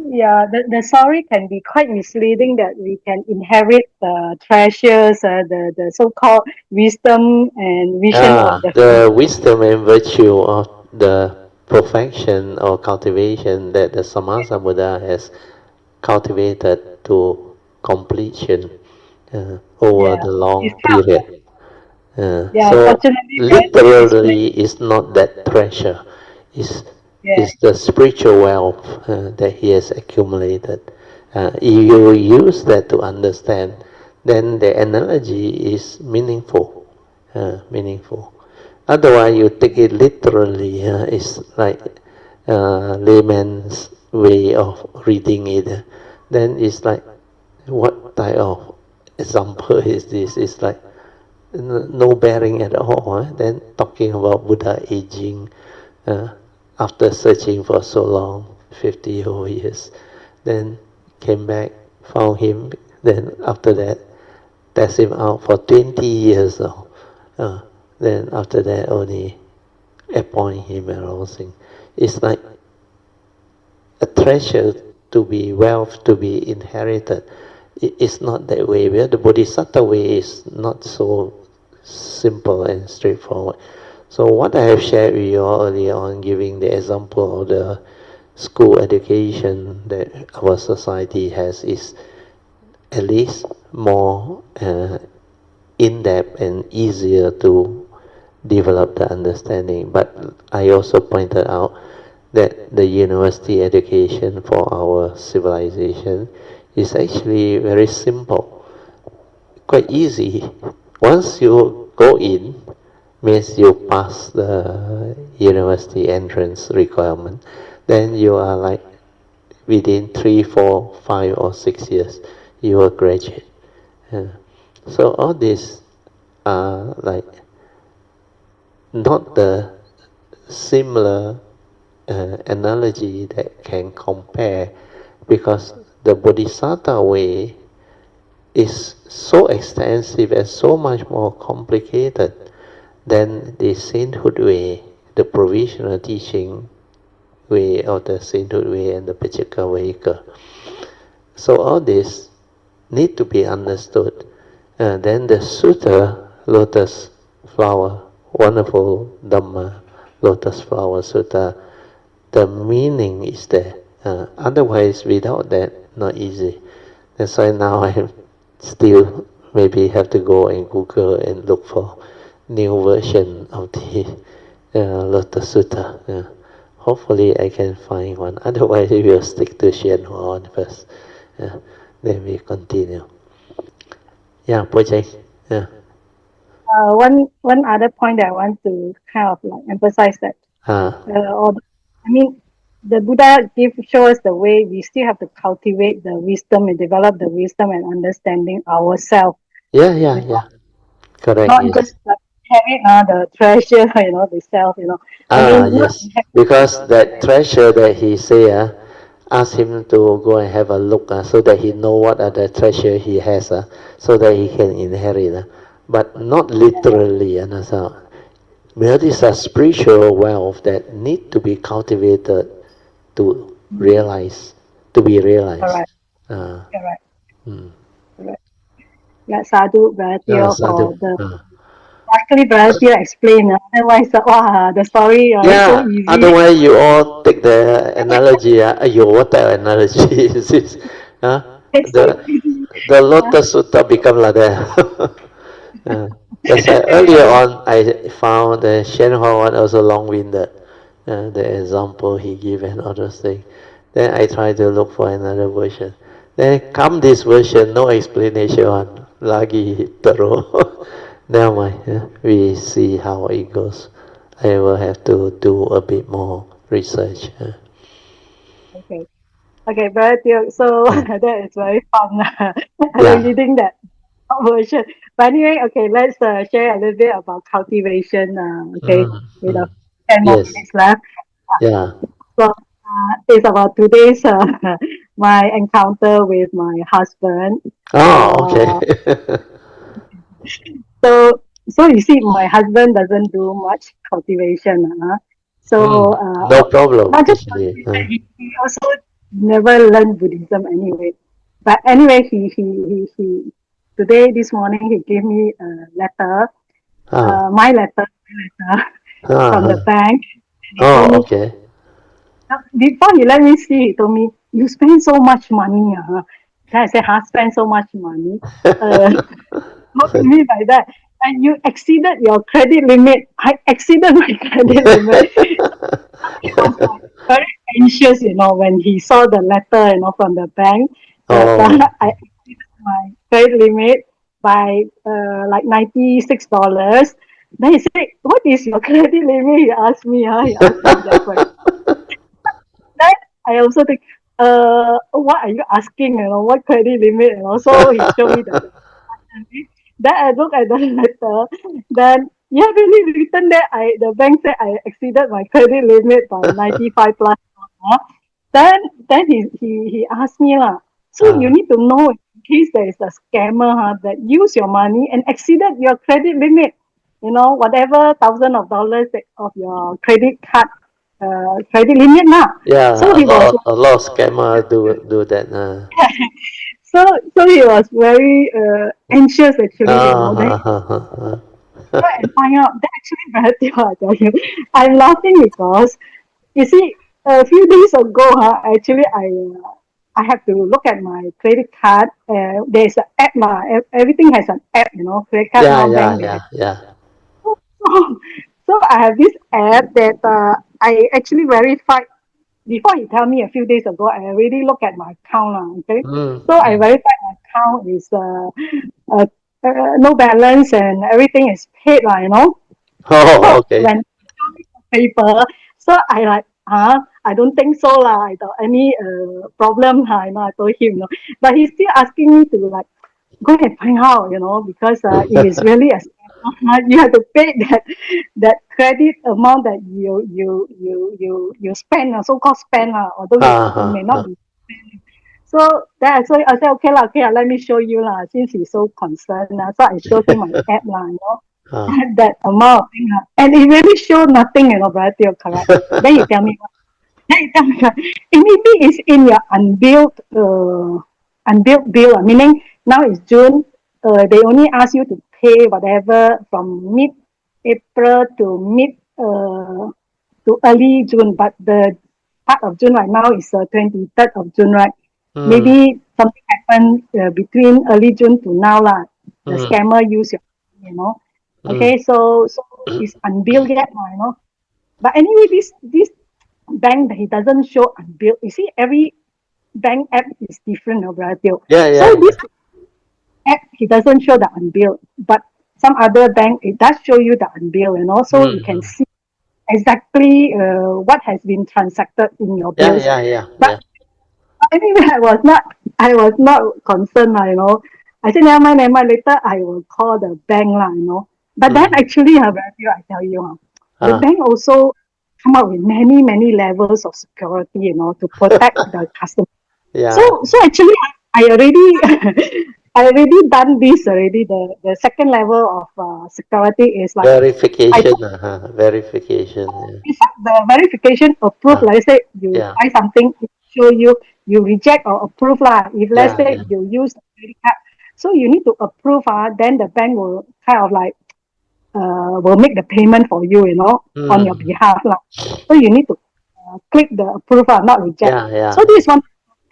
Yeah, the story can be quite misleading that we can inherit the treasures, the so-called wisdom and vision of the The future. wisdom and virtue of the perfection or cultivation that the Sammasa Buddha has cultivated to completion over Yeah, the it's long tough. period. Yeah, So unfortunately, very misleading. literally, it's not that treasure. It's, Yeah, it's the spiritual wealth that he has accumulated. If you use that to understand, then the analogy is meaningful. Meaningful. Otherwise, you take it literally. It's like layman's way of reading it. Then it's like, what type of example is this? It's like no bearing at all. Then talking about Buddha aging, after searching for so long, 50 over years, then came back, found him, then after that, test him out for 20 years. Then after that, only appoint him and all things. It's like a treasure to be wealth to be inherited. It's not that way. Where the Bodhisattva way is not so simple and straightforward. So what I have shared with you all earlier on, giving the example of the school education that our society has, is at least more in-depth and easier to develop the understanding. But I also pointed out that the university education for our civilization is actually very simple, quite easy. Once you go in, means you pass the university entrance requirement, then you are like within 3, 4, 5 or 6 years, you are graduate. So all these are like not the similar analogy that can compare, because the Bodhisattva way is so extensive and so much more complicated than the sainthood way, the provisional teaching way of the sainthood way and the Pachaka vehicle. So all this need to be understood. Then the Sutta, Lotus Flower, wonderful Dhamma, Lotus Flower Sutta, the meaning is there. Otherwise, without that, not easy. That's why now I still maybe have to go and Google and look for new version of the Lotus Sutta. Hopefully I can find one. Otherwise we will stick to Hsuan first. Then we continue. Yeah, Poh Cheng. Yeah. One other point that I want to kind of like emphasize that, the Buddha show us the way. We still have to cultivate the wisdom and develop the wisdom and understanding ourselves. Yeah. Correct. Not Yes. just like having the treasure, the self, Yes. Because that treasure that he say, ask him to go and have a look, so that he know what are the treasure he has, so that he can inherit. But not literally, so these are spiritual wealth that need to be cultivated to realize, to be realized. Correct. Correct. Correct. Yeah, sadhu, Bharatya, Sadhu. for the actually Bharatya explained. Otherwise, the story is so easy. Otherwise you all take the analogy. What type of analogy is this? The Lotus Sutra become like that. That's why earlier on I found the Shenhua one also long-winded. The example he gave and all those things. Then I try to look for another version. Then come this version, no explanation one. Lagi teruk. Never mind. We see how it goes. I will have to do a bit more research. Okay, Bharatya. So that is very fun. Reading that version. But anyway, okay, let's share a little bit about cultivation. With 10 more minutes left. Yeah. So it's about today's my encounter with my husband. Okay. So you see, my husband doesn't do much cultivation. So no problem. not just cultivation, he also never learned Buddhism anyway. But anyway, he today this morning he gave me a letter, my letter from the bank. Okay. Before he let me see, he told me, "You spend so much money." Then I said, spend so much money? What do you mean by that? And you exceeded your credit limit. I exceeded my credit limit. He was like very anxious, when he saw the letter, from the bank. That I exceeded my credit limit by like $96. Then he said, "What is your credit limit?" He asked me. He asked me that question. Then I also think, what are you asking? What credit limit? And also he showed me the Then I look at the letter. Then yeah, really written that the bank said I exceeded my credit limit by 95 plus. Huh? Then he asked me lah. So you need to know in case there is a scammer that use your money and exceeded your credit limit. Whatever thousand of dollars of your credit card credit limit now. Yeah, So he was a lot of scammer do that. so he was very anxious actually. Then try and find out. That actually very I tell you. I'm laughing because you see a few days ago, actually I have to look at my credit card. There's an app, everything has an app, credit card Yeah, now, yeah, bank. yeah, yeah. So I have this app that I actually verified. Before he tell me a few days ago, I already look at my account now, okay? So I verified my account is no balance and everything is paid, Oh, So okay. when he showed me the paper, so I like, I don't think so lah. I don't any problem, I told him, but he's still asking me to like go and find out, because it is really a scam. You have to pay that credit amount that you spend, so called spend, although you may not be spending. So then I said okay lah, let me show you lah. Since he's so concerned, so I showed him my app lah, that amount of thing, and it really showed nothing, brother, correct. Then he tell me, maybe it's in your unbilled bill, meaning now it's June. They only ask you to pay whatever from mid-April to early June, but the part of June right now is 23rd of June, right? Maybe something happened between early June to now, lah. The scammer use your, Okay, so it's unbilled yet, But anyway, this bank that he doesn't show unbilled. You see, every bank app is different, brother. Yeah, So this app he doesn't show the unbilled, but some other bank it does show you the unbilled, so you can see exactly what has been transacted in your bills. But anyway, I was not concerned, I said never mind. Later I will call the bank, But then actually, I tell you, the bank also come up with many levels of security, to protect the customer. yeah. So actually, I already done this already. The second level of security is like Verification. Verification. besides the verification approve. Let's say you buy something, it show you reject or approve lah. If let's say you use the credit card, so you need to approve. Then the bank will kind of like will make the payment for you, on your behalf lah. So you need to click the approve, not reject. So this one.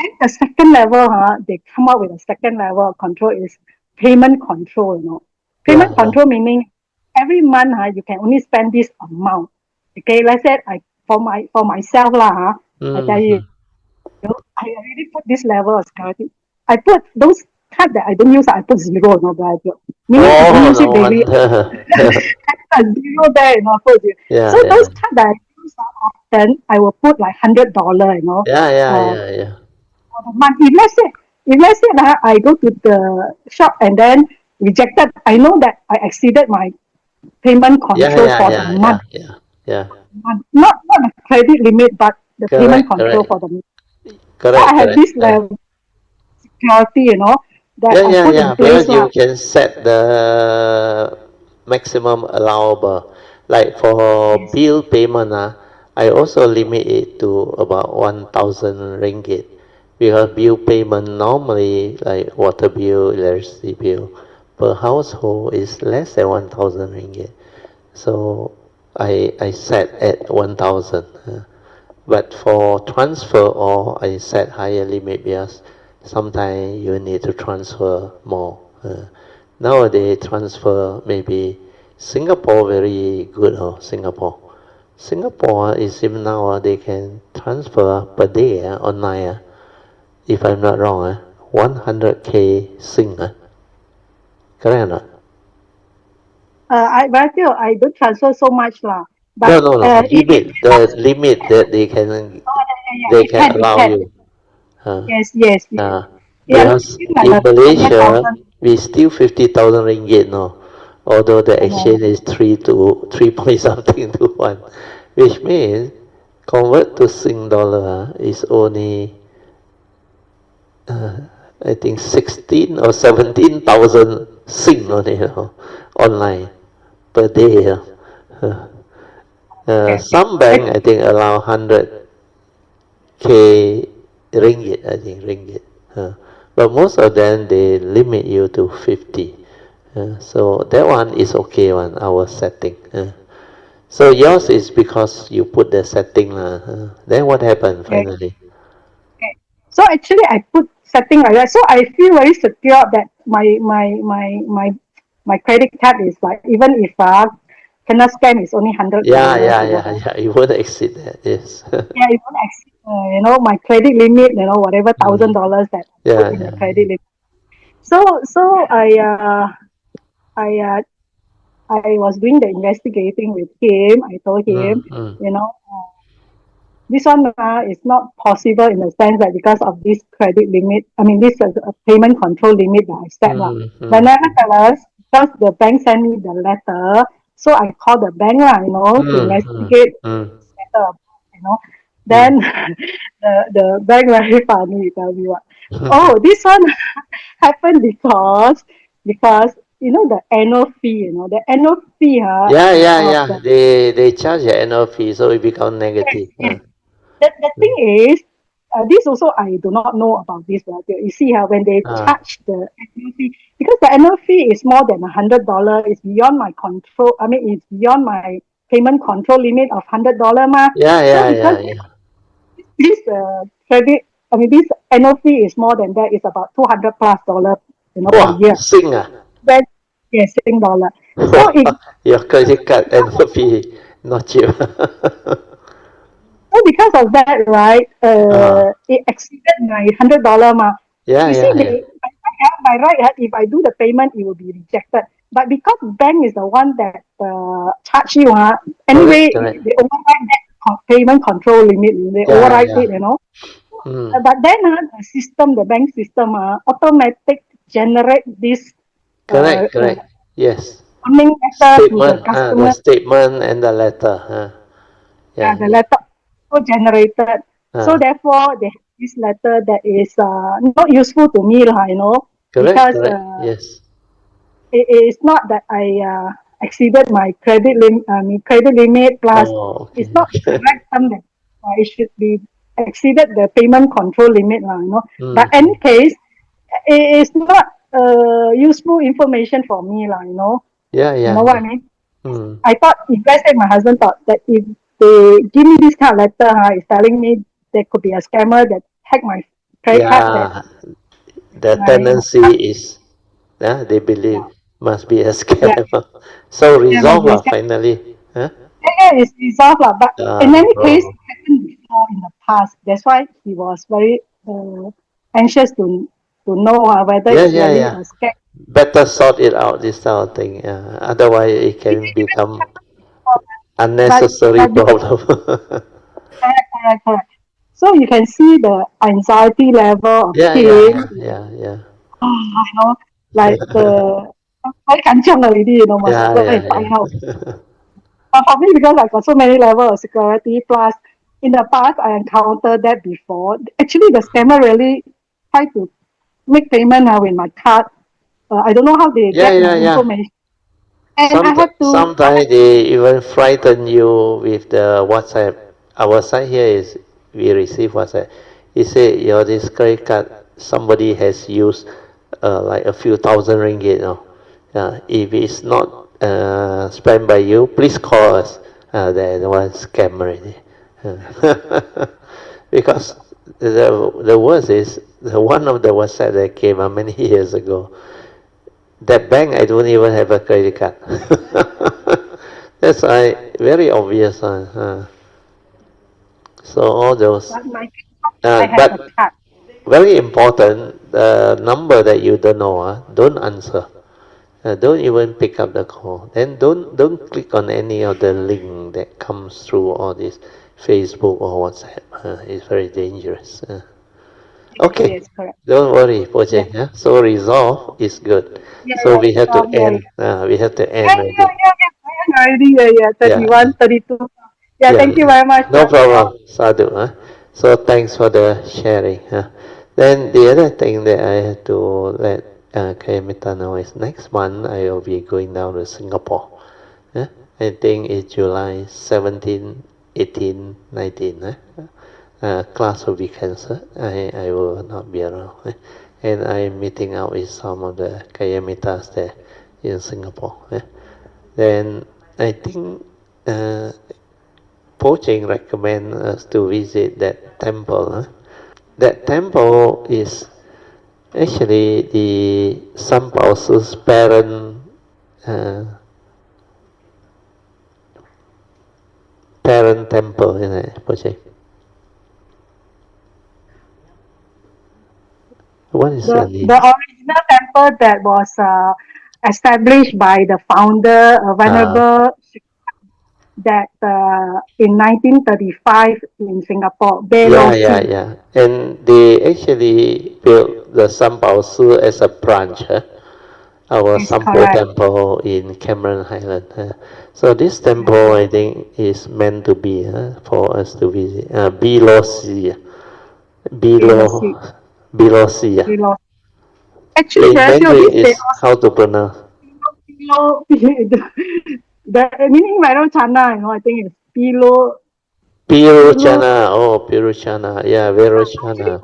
And the second level, they come up with a second level of control is payment control, Payment control meaning every month, you can only spend this amount. Okay, let's say for myself lah, I tell you, I already put this level of security. I put those cards that I don't use, I put zero, brother. Meaning I don't use it daily. Zero there, put zero. So those cards that I use often, I will put like $100, Yeah. But if let's say I go to the shop and then rejected, I know that I exceeded my payment control for the month. Yeah. Not the credit limit, but the payment control for the month. Correct. So I have this level of security, that I put in place. Because you can set the maximum allowable. Like for bill payment, I also limit it to about 1,000 ringgit. Because bill payment normally, like water bill, electricity bill, per household is less than 1,000 ringgit. So I set at 1,000. But for transfer, I set higher limit because sometimes you need to transfer more. Nowadays, transfer maybe Singapore very good. Singapore is even now they can transfer per day online. If I'm not wrong, 100k Sing. Correct or not? I don't transfer so much lah. But no. The limit that they can allow you. Yes. Because in Malaysia, we still 50,000 ringgit, no? Although the exchange is 3 point something to 1, which means convert to Sing dollar is only I think 16 or 17,000 Sing only, online per day. Some bank I think allow 100k ringgit, I think ringgit. But most of them they limit you to 50. So that one is okay one, our setting. So yours is because you put the setting. Then what happened finally? Okay. So actually I put setting like that. So I feel very secure that my credit card is like, even if kena scam is only $100. Yeah. You won't exceed that, yes. Yeah, it won't exceed, my credit limit, whatever $1,000 that I put in the credit limit. So I was doing the investigating with him. I told him, this one is not possible in the sense that because of this credit limit, this payment control limit that I set. But nevertheless, because the bank sent me the letter, so I called the bank, to investigate better, Then the bank very funny, tell me what. Oh, this one happened because the annual fee, the annual fee. Yeah. They charge the annual fee, so it becomes negative. Yes. The thing is, this also I do not know about this. Right? You see, when they charge the annual fee, because the annual fee is more than $100, it's beyond my control. It's beyond my payment control limit of $100, ma. Yeah. This credit, this annual fee is more than that. It's about $200 plus, per year. Sing Then, yes, Sing dollar. So your credit card annual fee not cheap. So because of that, right, it exceeded my $100, ma. You see, by right, if I do the payment, it will be rejected. But because bank is the one that charge you, anyway, correct. they override that payment control limit. They override it, But then the system, the bank system, automatic generate this Correct. Yes. warning letter to the Statement, customer. the statement and the letter. The letter also generated. So therefore, they have this letter that is not useful to me, because yes. it is not that I exceeded my credit limit plus. It's not the correct term that it should be exceeded the payment control limit, But any case, it is not useful information for me, Yeah. You know what I mean? I thought, if let's say my husband thought that if they give me this kind of letter, it's telling me there could be a scammer that hack my credit card. The tendency is, they believe must be a scam. So resolve finally. It's resolved, but in any case, it happened before in the past. That's why he was very anxious to know whether it's really a scam. Better sort it out, this kind of thing. Otherwise, it can become unnecessary problem. Correct. So you can see the anxiety level of him. Yeah. Like very kanchiong already, must go and find out. But for me, because I got so many levels of security, plus in the past I encountered that before. Actually, the scammer really tried to make payment with my card. I don't know how they get my information. And I have to. Sometimes they even frighten you with the WhatsApp. Our side here is we receive WhatsApp. He said this credit card somebody has used like a few thousand ringgit. If it's not spent by you, please call us. That one scam already. Because the worst is one of the WhatsApp that came many years ago. That bank, I don't even have a credit card. That's very obvious. So all those. But very important, the number that you don't know, don't answer. Don't even pick up the call. Then don't click on any of the link that comes through all this Facebook or WhatsApp. It's very dangerous. Okay, Yes, correct. don't worry, Poh Yeah. Cheng. Yeah? So resolve is good. Yeah, So yeah, we have to yeah, yeah. end. We have to Yeah, end yeah, already. yeah, yeah, already, yeah, yeah, Yeah, 31, 32. Yeah, yeah, thank you yeah. very much. No problem, Sadhu. So thanks for the sharing. Then the other thing that I have to let Kayamita know is next month I will be going down to Singapore. I think it's July 17, 18, 19. Class will be cancelled. I will not be around. And I'm meeting out with some of the Kayamitas there in Singapore. Then I think Poh Cheng recommend us to visit that temple. That temple is actually the Sampausu's uh, parent temple, isn't it, Poh Cheng? What is your name? The original temple that was established by the founder, Venerable, that in 1935 in Singapore, Yeah, Belo yeah, Si. yeah. And they actually built the Sampausu as a branch. Our Is Sampo correct. temple in Cameron Highland. So this temple, I think, is meant to be for us to visit. Below sea. Belo Below, Si. below sea. Belo. Actually, In the actual Mandarin this is Belo how to pronounce? Below, the meaning Vero Chana, I think it's below, below, Piruchana. Oh, Piruchana. Yeah, actually, Verochana.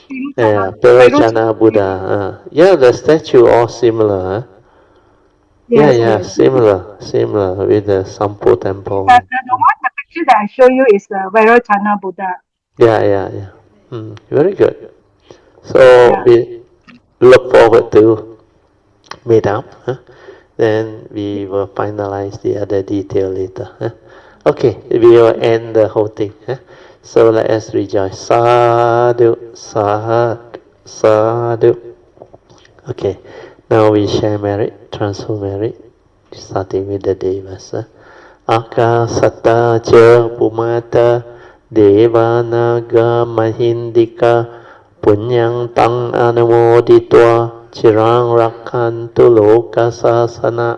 Vero Chana, Yeah, Vero Piruchana Chana. Buddha. Yeah, the statue all similar. Yeah, Yes, yeah, yes. similar with the Sampo temple. The one, the picture that I show you is the Vero Chana Buddha. Yeah, yeah, yeah. Very good. So Yeah. we look forward to meet up. Then we will finalize the other detail later. Okay, we will end the whole thing. So let us rejoice. Sadhu, sadhu, sadhu. Okay, now we share merit, transfer merit, starting with the Devas. Akasata cha pumata devanaga mahindika punyang tang anumoditwa chirang rakhantu lokasasana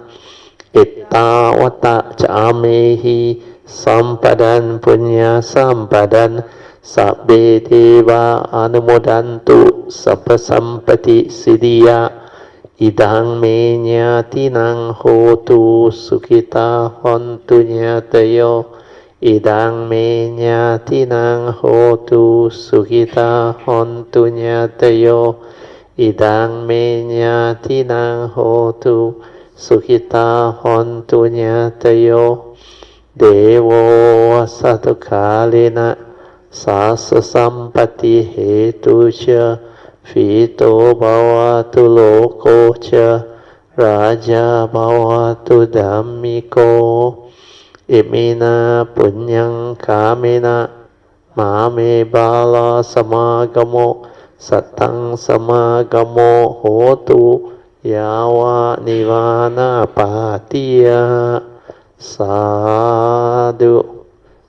ittawata camehi sampadan punya sampadan sabbe deva anumodantu sabba sampati siddhya idang me nyatinang hotu sukita hontu nyatayo idang me nyatinang hotu sukita hontu nyatayo idang me nyatinang hotu sukita hontu nyatayo devo satukhalena sasa sampati hetu cha Fito bhavatu loko cha raja bhavatu dhammiko imina punyang kamena mame bala samagamo satang samagamo hotu yawa nivana patiya sadhu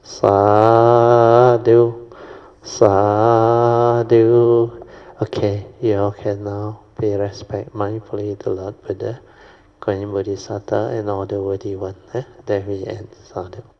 sadhu sadhu. Okay, you all can now pay respect mindfully to Lord Buddha, Guanyin Bodhisattva, and all the worthy ones. There we end. Sadhu.